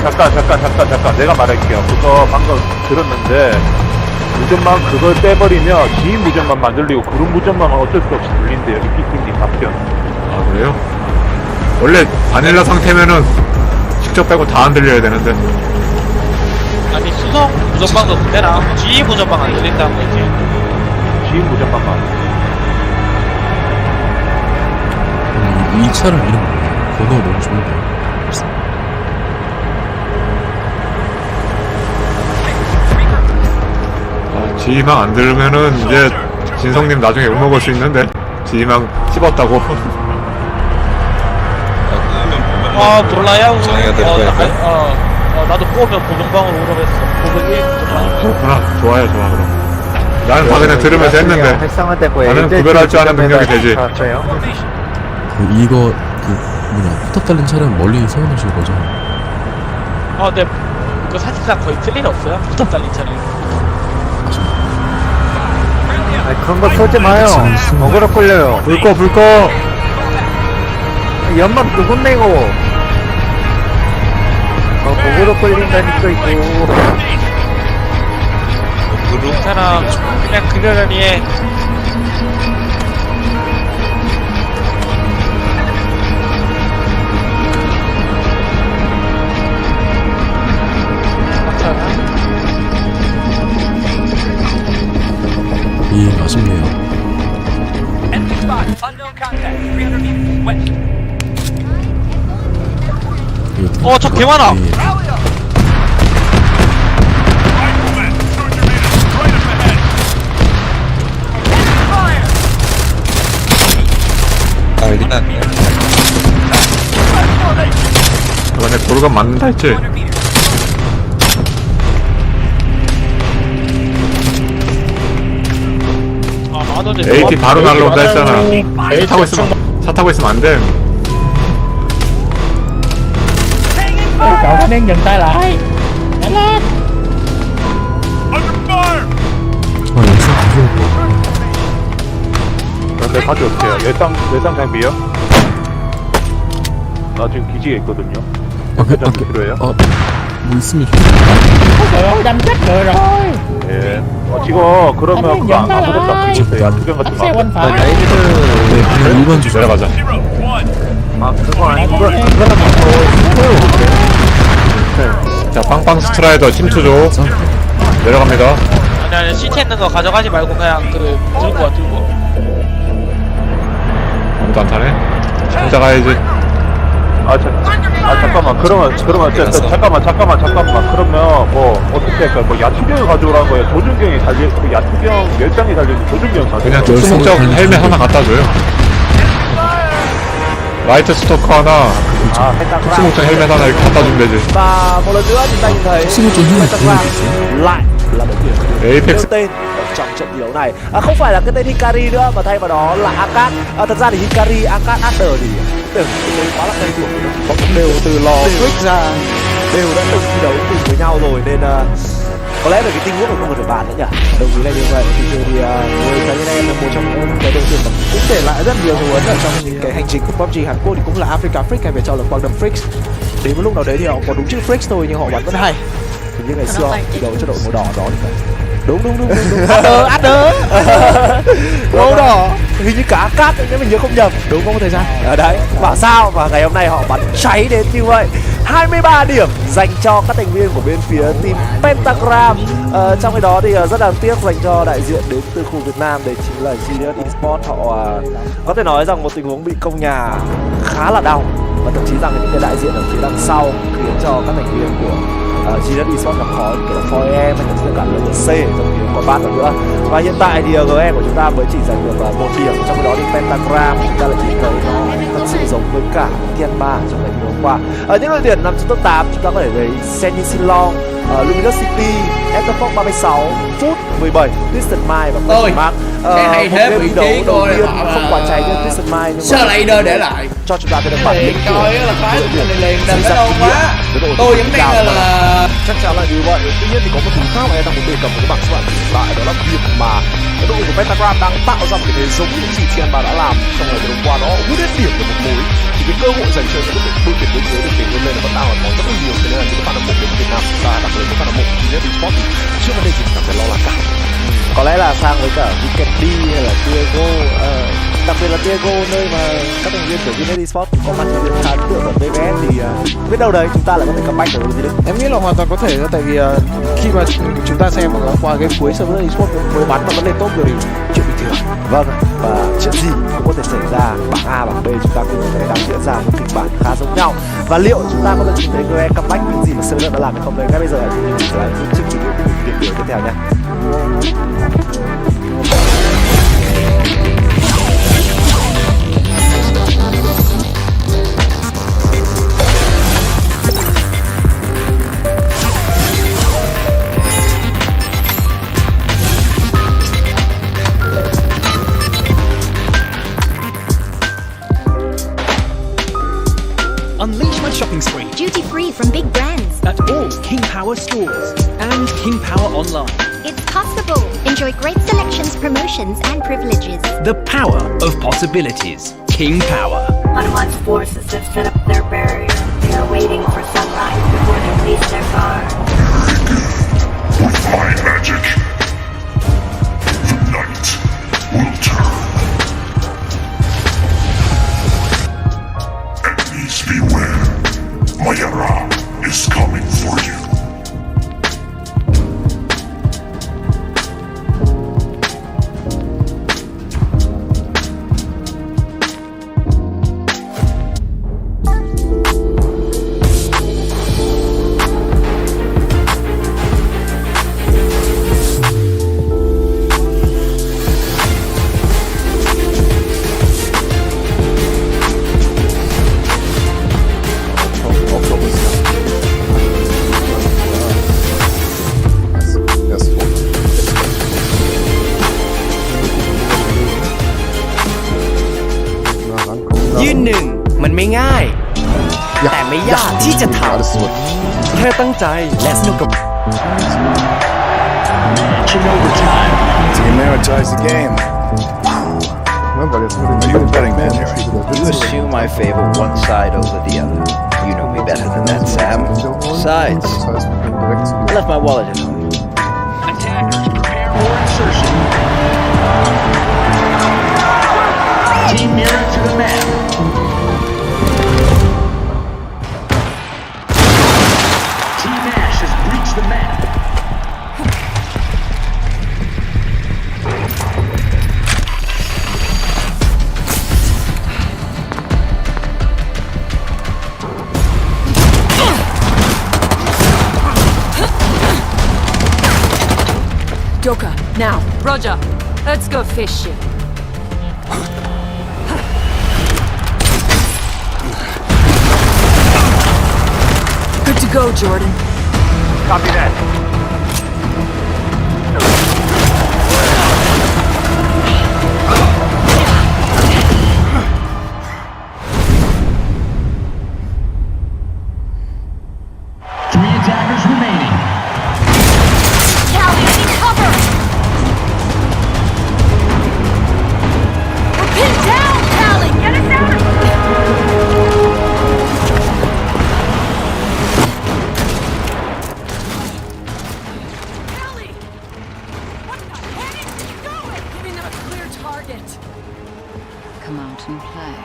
잠깐 내가 말할게요. 그거 방금 들었는데 무전만 그걸 빼버리면 지인 무전만 만들리고 그룹 무전만 어쩔 수 없이 들린대요. 리피팅이 답변. 아 그래요? 원래 바닐라 상태면은 직접 빼고 다 안 들려야 되는데. 아니 수성 무전방도 그때랑 지인 무전방 안 들린다는 거지. 지인 무전방만. 이 차를 이름 번호 너무 좋은데. 지희망 안 들으면은 이제 진성님 나중에 욕먹을 수 있는데 지희망 씹었다고. 몰라요. 나도 뽑으면 보정방으로 오라고 했어. 그렇구나. 좋아요 그럼. 나는 다 그냥 들으면서 했는데 나는 구별할 줄 아는 능력이 되지. 이거 후딱 달린 차량 멀리 세워놓으실 거죠? 네. 그 사실상 거의 틀린 없어요. 후딱 달린 차량. 그런 거 쏘지 마요. 어그로 끌려요. 불 꺼. 연막 누군 내고. 어그로 끌린다니까 이거. 롱차랑 그냥 그 자리에 아쉽네요. 적 개 많아. 여기 났네. 이번에 도로가 맞는다 했지? AT 바로 날라온다 했잖아. 차 타고 있으면 안 돼. Cậu có đang dừng tay lại. Nhanh lên. 그런데 가지 어떻게 해요? 외상 장비요? 나 지금 기지에 있거든요. 장비 필요해요? 뭐 있으면 Trời ơi, đâm chết người rồi. 예. 지금 그러면 그거 아무것도 안 끼고 있어요. 두경 같은 거. 그냥 일반 주소 내려가자. 그거 아니고 그거는 자, 빵빵 스트라이더 침투조 내려갑니다. 아니 시체 있는 거 가져가지 말고 그냥 들고 와. 아무도 안 타네. 혼자 가야지. 잠깐만. 그러면 잠깐만. 그러면 뭐 어떻게 할까? 뭐 야투경을 가져오라는 거야. 조준경이 그 야투경 10장이 달려있는 조준경 가져. 그냥 특수목적 헬멧 하나 갖다 줘요. 라이트 스토커 하나, 특수목적 헬멧 하나 이렇게 갖다 주면 되지. Và một lần nữa chúng ta nhìn thấy Breaktime lại là đội tuyển Apex tên trong trận thi đấu này. Không phải là cái tên Hikari nữa mà thay vào đó là Akat. Thật ra thì Hikari, Akat, Adder thì tưởng cái quá là quen thuộc, bọn cũng đều từ lò Quick ra đều đã từng thi đấu cùng với nhau rồi nên có lẽ là cái tình huống của không phải bàn nữa nhỉ. Đồng ý là như vậy. Thì người cá nhân em là một trong những cái đội tuyển cũng để lại rất nhiều dấu ấn ở trong những cái hành trình của PUBG Hàn Quốc thì cũng là Africa Freak hay phải cho là Quang Freaks. Đến một lúc nào đấy thì họ có đúng chữ Freaks thôi nhưng họ vẫn rất hay. Thì như ngày xưa họ thi đấu cho đội màu đỏ đó thì phải. Đúng. Adder. Màu đỏ. Hình như cả Cát nếu mình nhớ không nhầm. Đúng không có thời gian. Đấy. Bảo sao và ngày hôm nay họ bắn cháy đến như vậy. 23 điểm dành cho các thành viên của bên phía team Pentagram. Trong cái đó thì rất đáng tiếc dành cho đại diện đến từ khu Việt Nam, đấy chính là Genius Esports. Họ có thể nói rằng một tình huống bị công nhà khá là đau và thậm chí rằng những cái đại diện ở phía đằng sau khiến cho các thành viên của Genius Esports gặp khó, như kiểu là 4em hay thậm chí là cả LTC trong khi còn bát nữa. Và hiện tại thì GE của chúng ta mới chỉ giành được 1 điểm, trong khi đó thì Pentagram chúng ta lại nhìn thấy nó thật sự giống với cả Tianma trong ngày hôm qua. Ở những đội tuyển nằm trong top 8 chúng ta có thể thấy Senyin Silong, Luminous City, Etherfox 36, Food 17, Distant Mine và Question Mark. Cái hay thế vị trí đầu tiên không quá cháy như Distant Mine nhưng sao lại để lại cho chúng ta thấy được bản lĩnh coi là phái liền đừng có đâu quá. Tôi vẫn đang là chắc chắn là như vậy. Tuy nhiên thì có một thứ khác mà em đang muốn đề cập với các bạn các bạn lại, đó là việc mà cái đội của Pentagram đang tạo ra một cái thế giống như những gì Tianma đã làm trong ngày hôm qua, đó hút hết điểm được một mối. Thì cái cơ hội dành cho những đội tuyển bên dưới được để vươn lên nó vẫn đang còn rất là nhiều, cho nên là những cái fan hâm mộ bên Việt Nam chúng ta, đặc biệt là fan hâm mộ Genius Esports thì chưa vấn đề gì cảm thấy lo lắng cả. Có lẽ là sang với cả Weekend hay là Diego, đặc biệt là Diego nơi mà các thành viên của Genius Esports có mặt trong khá ấn tượng ở BBS thì biết đâu đấy chúng ta lại có thể comeback được gì đấy. Em nghĩ là hoàn toàn có thể, tại vì khi mà chúng ta xem qua game cuối server Esports mới bắn và vấn đề tốt rồi thì chuyện bình thường. Vâng, và chuyện gì cũng có thể xảy ra, bảng A, bảng B chúng ta cũng thấy đang diễn ra một kịch bản khá giống nhau. Và liệu chúng ta có thể nhìn thấy GE comeback những gì mà Server đã làm hay không đấy? Ngay bây giờ hãy cùng nhìn lại những chương trình điểm tiếp theo nhé. Unleash my shopping spree. Duty free from big brands. At all King Power stores and King Power online. It's possible. Enjoy great selections, promotions, and privileges. The power of possibilities. King Power. Ottawa's forces have set up their barrier. They are waiting for sunrise before they release their guard. With my magic, the night will turn. Enemies beware. Mayara is coming for you.ยืนหนึ่งมันไม่ง่ายแต่ไม่ยากที่จะทำแค่ตั้งใจและสนุกกับ To ameritize the game. Are you a betting man here? You assume I favor one side over the other. You know me better than that, Sam. Besides, I left my wallet at home. Attackers prepare for insertion. Team mirror to the map. Joker, now. Roger. Let's go fishing. Good to go, Jordan. Copy that. Attackers remaining. Callie, I need cover! We're pinned down, Callie! Get us out of here! Callie! What the heck is he doing? Giving them a clear target. Come out and play.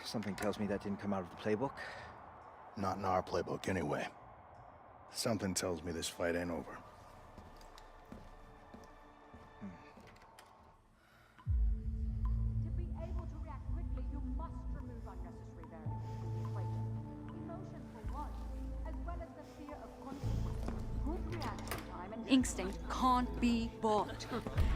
Something tells me that didn't come out of the playbook. Not in our playbook, anyway. Something tells me this fight ain't over. To be able to react quickly, you must remove unnecessary variables from the equation. Emotion for one, as well as the fear of consequences. Good reaction time and instinct can't be bought.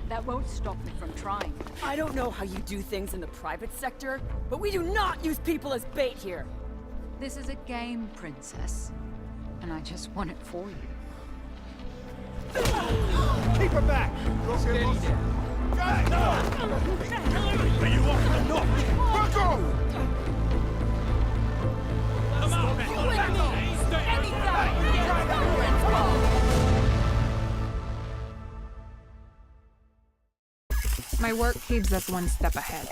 That won't stop me from trying. I don't know how you do things in the private sector, but we do not use people as bait here. This is a game, princess. And I just want it for you. Keep her back! Steady down. Are you off the knock? Back off! Come on, My work keeps us one step ahead.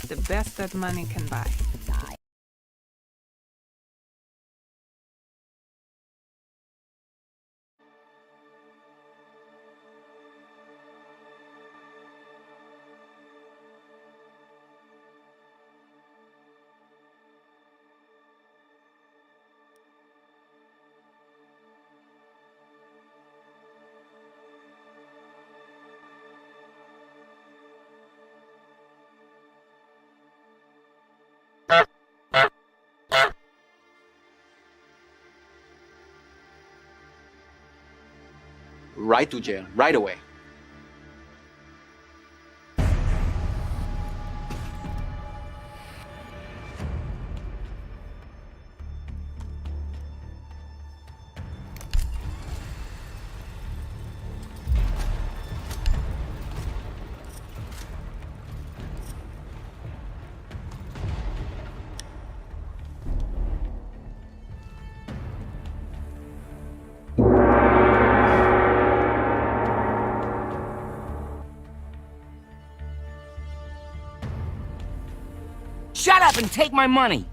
The best that money can buy. Right to jail, right away. Shut up and take my money!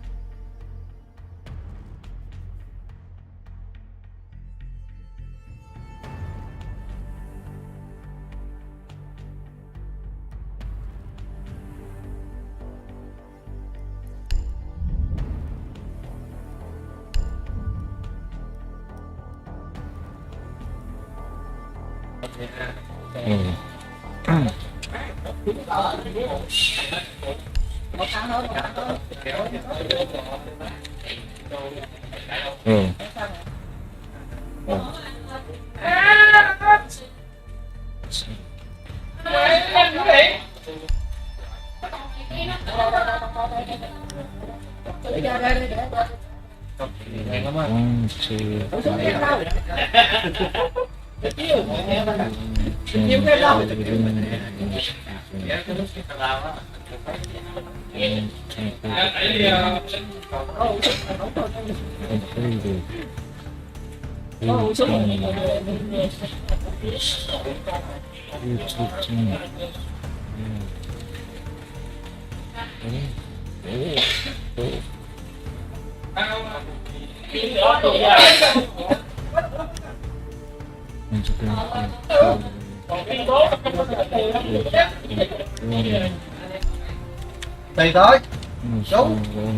Tùy tới. Đúng. Không, đúng.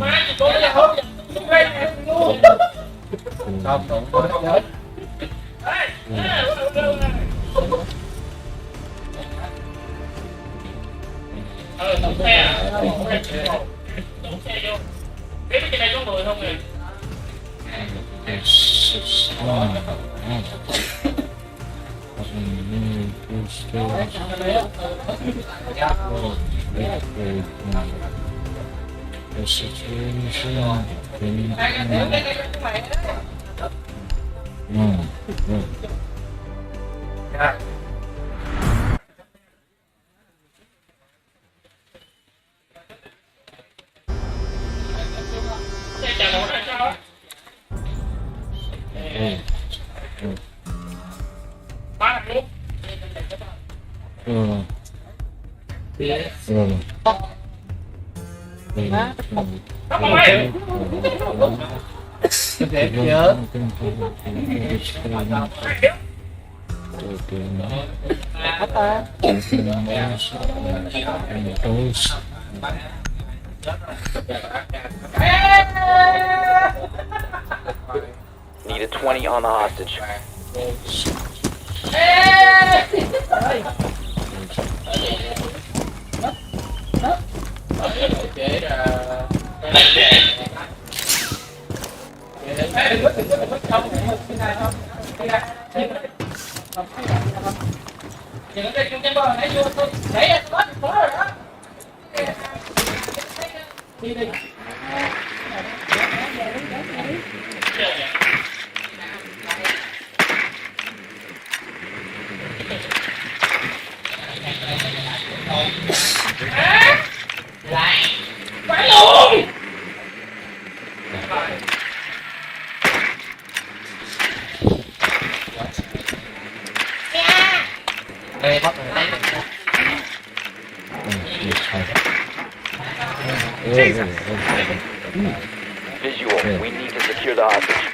Need a 20 on the hostage. Visual, we need to secure the hostage.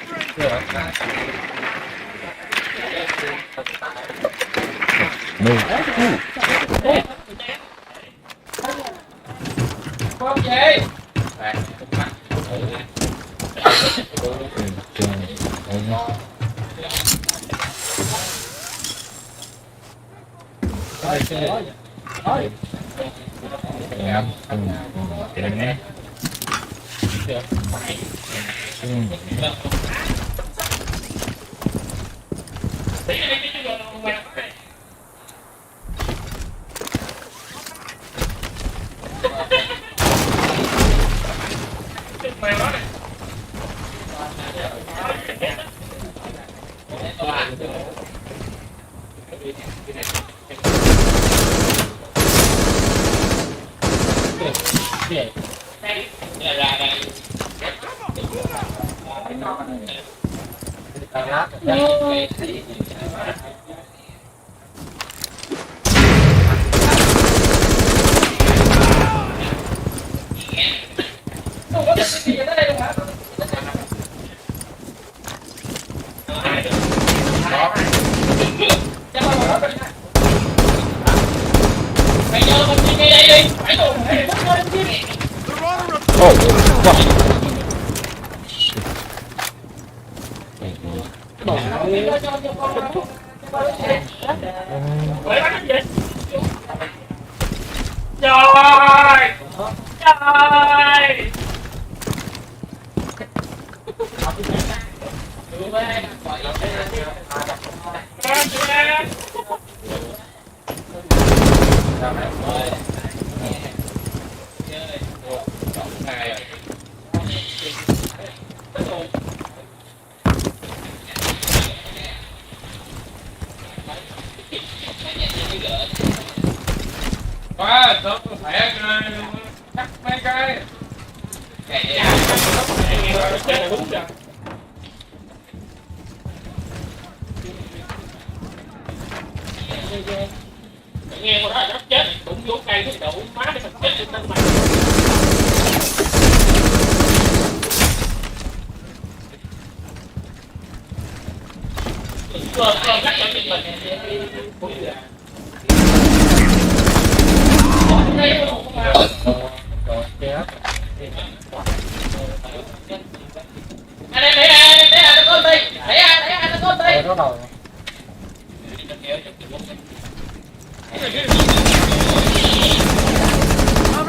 Cover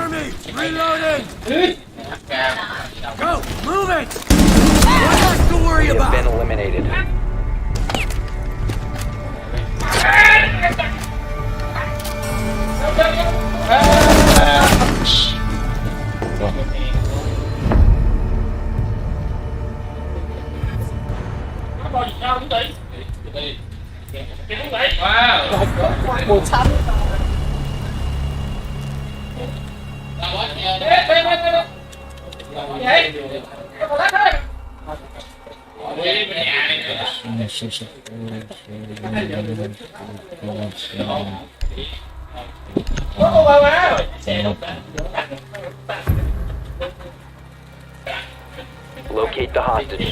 me! Reloading! Go! Move it! What else to worry about? Been eliminated. Locate the hostage.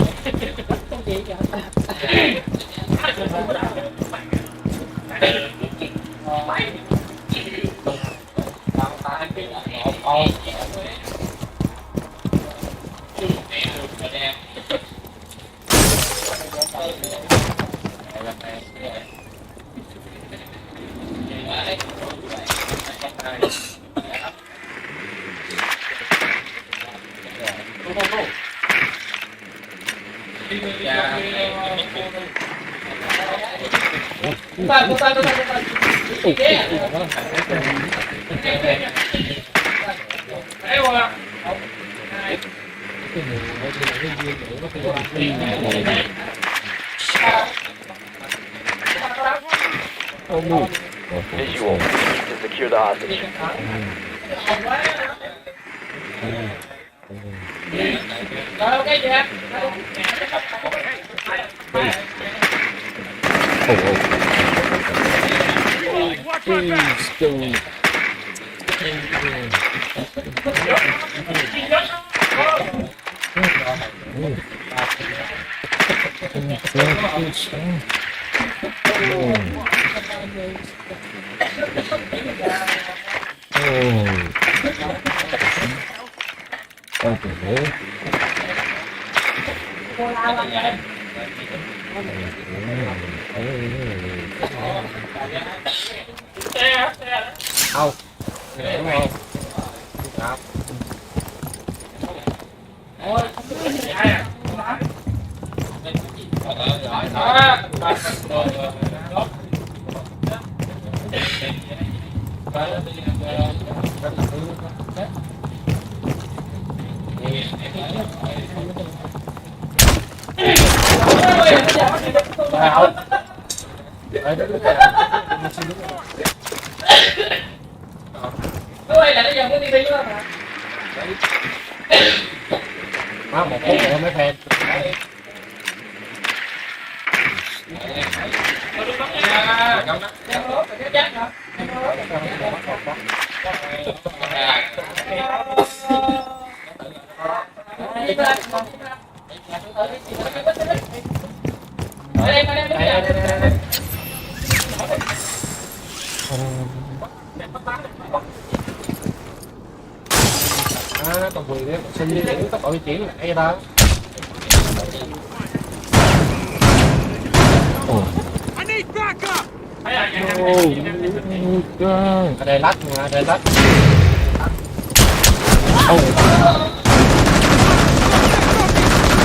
Visual. To secure the hostage. Một phút nữa mới phê. Còn vừa đấy, xin đi chuyển tốc độ di chuyển lại cho ta. I need backup! Ở đây lách mà, đây lách.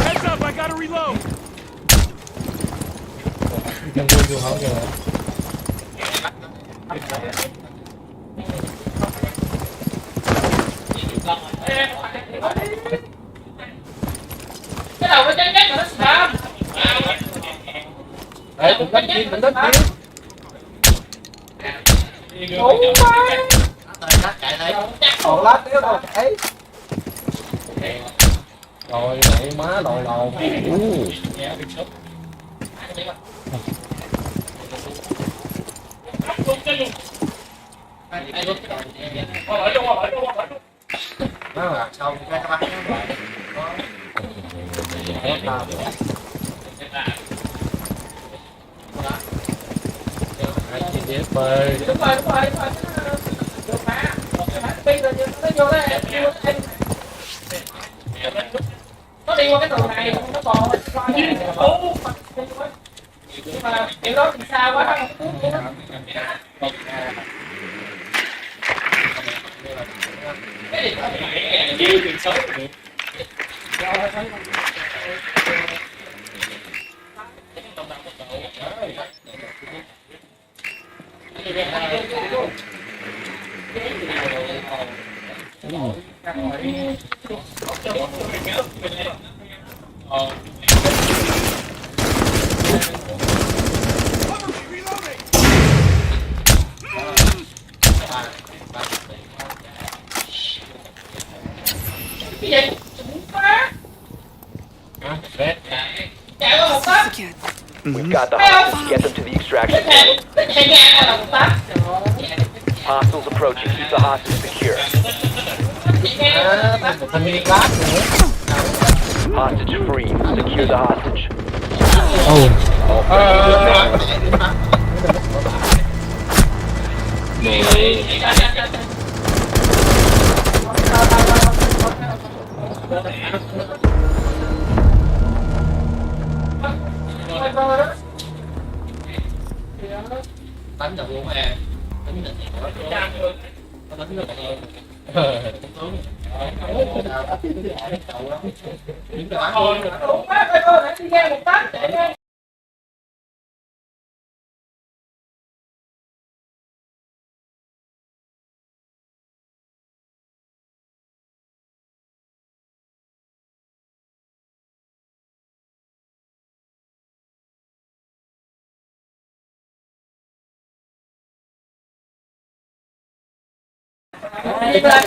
Heads up, I gotta reload! Chân vui vô hậu kìa. Cái đầu nó chán chán mà nó spam. Đấy, cũng đánh chim, cũng đánh chim. Đúng quá. Còn lát nữa đâu chạy. Rồi lại má lồi lồi. Nó là xong cái bắn Nó đi qua cái tường này, nó còn nhưng mà kiểu đó thì xa quá. Cái gì? Má. Chạy một phát. We've got the hostages. Get them to the extraction point. Hostiles approaching. Keep the hostage secure. Hostage free. Secure the hostage. Đánh được luôn à. Đánh được. Đánh được. Đi ra.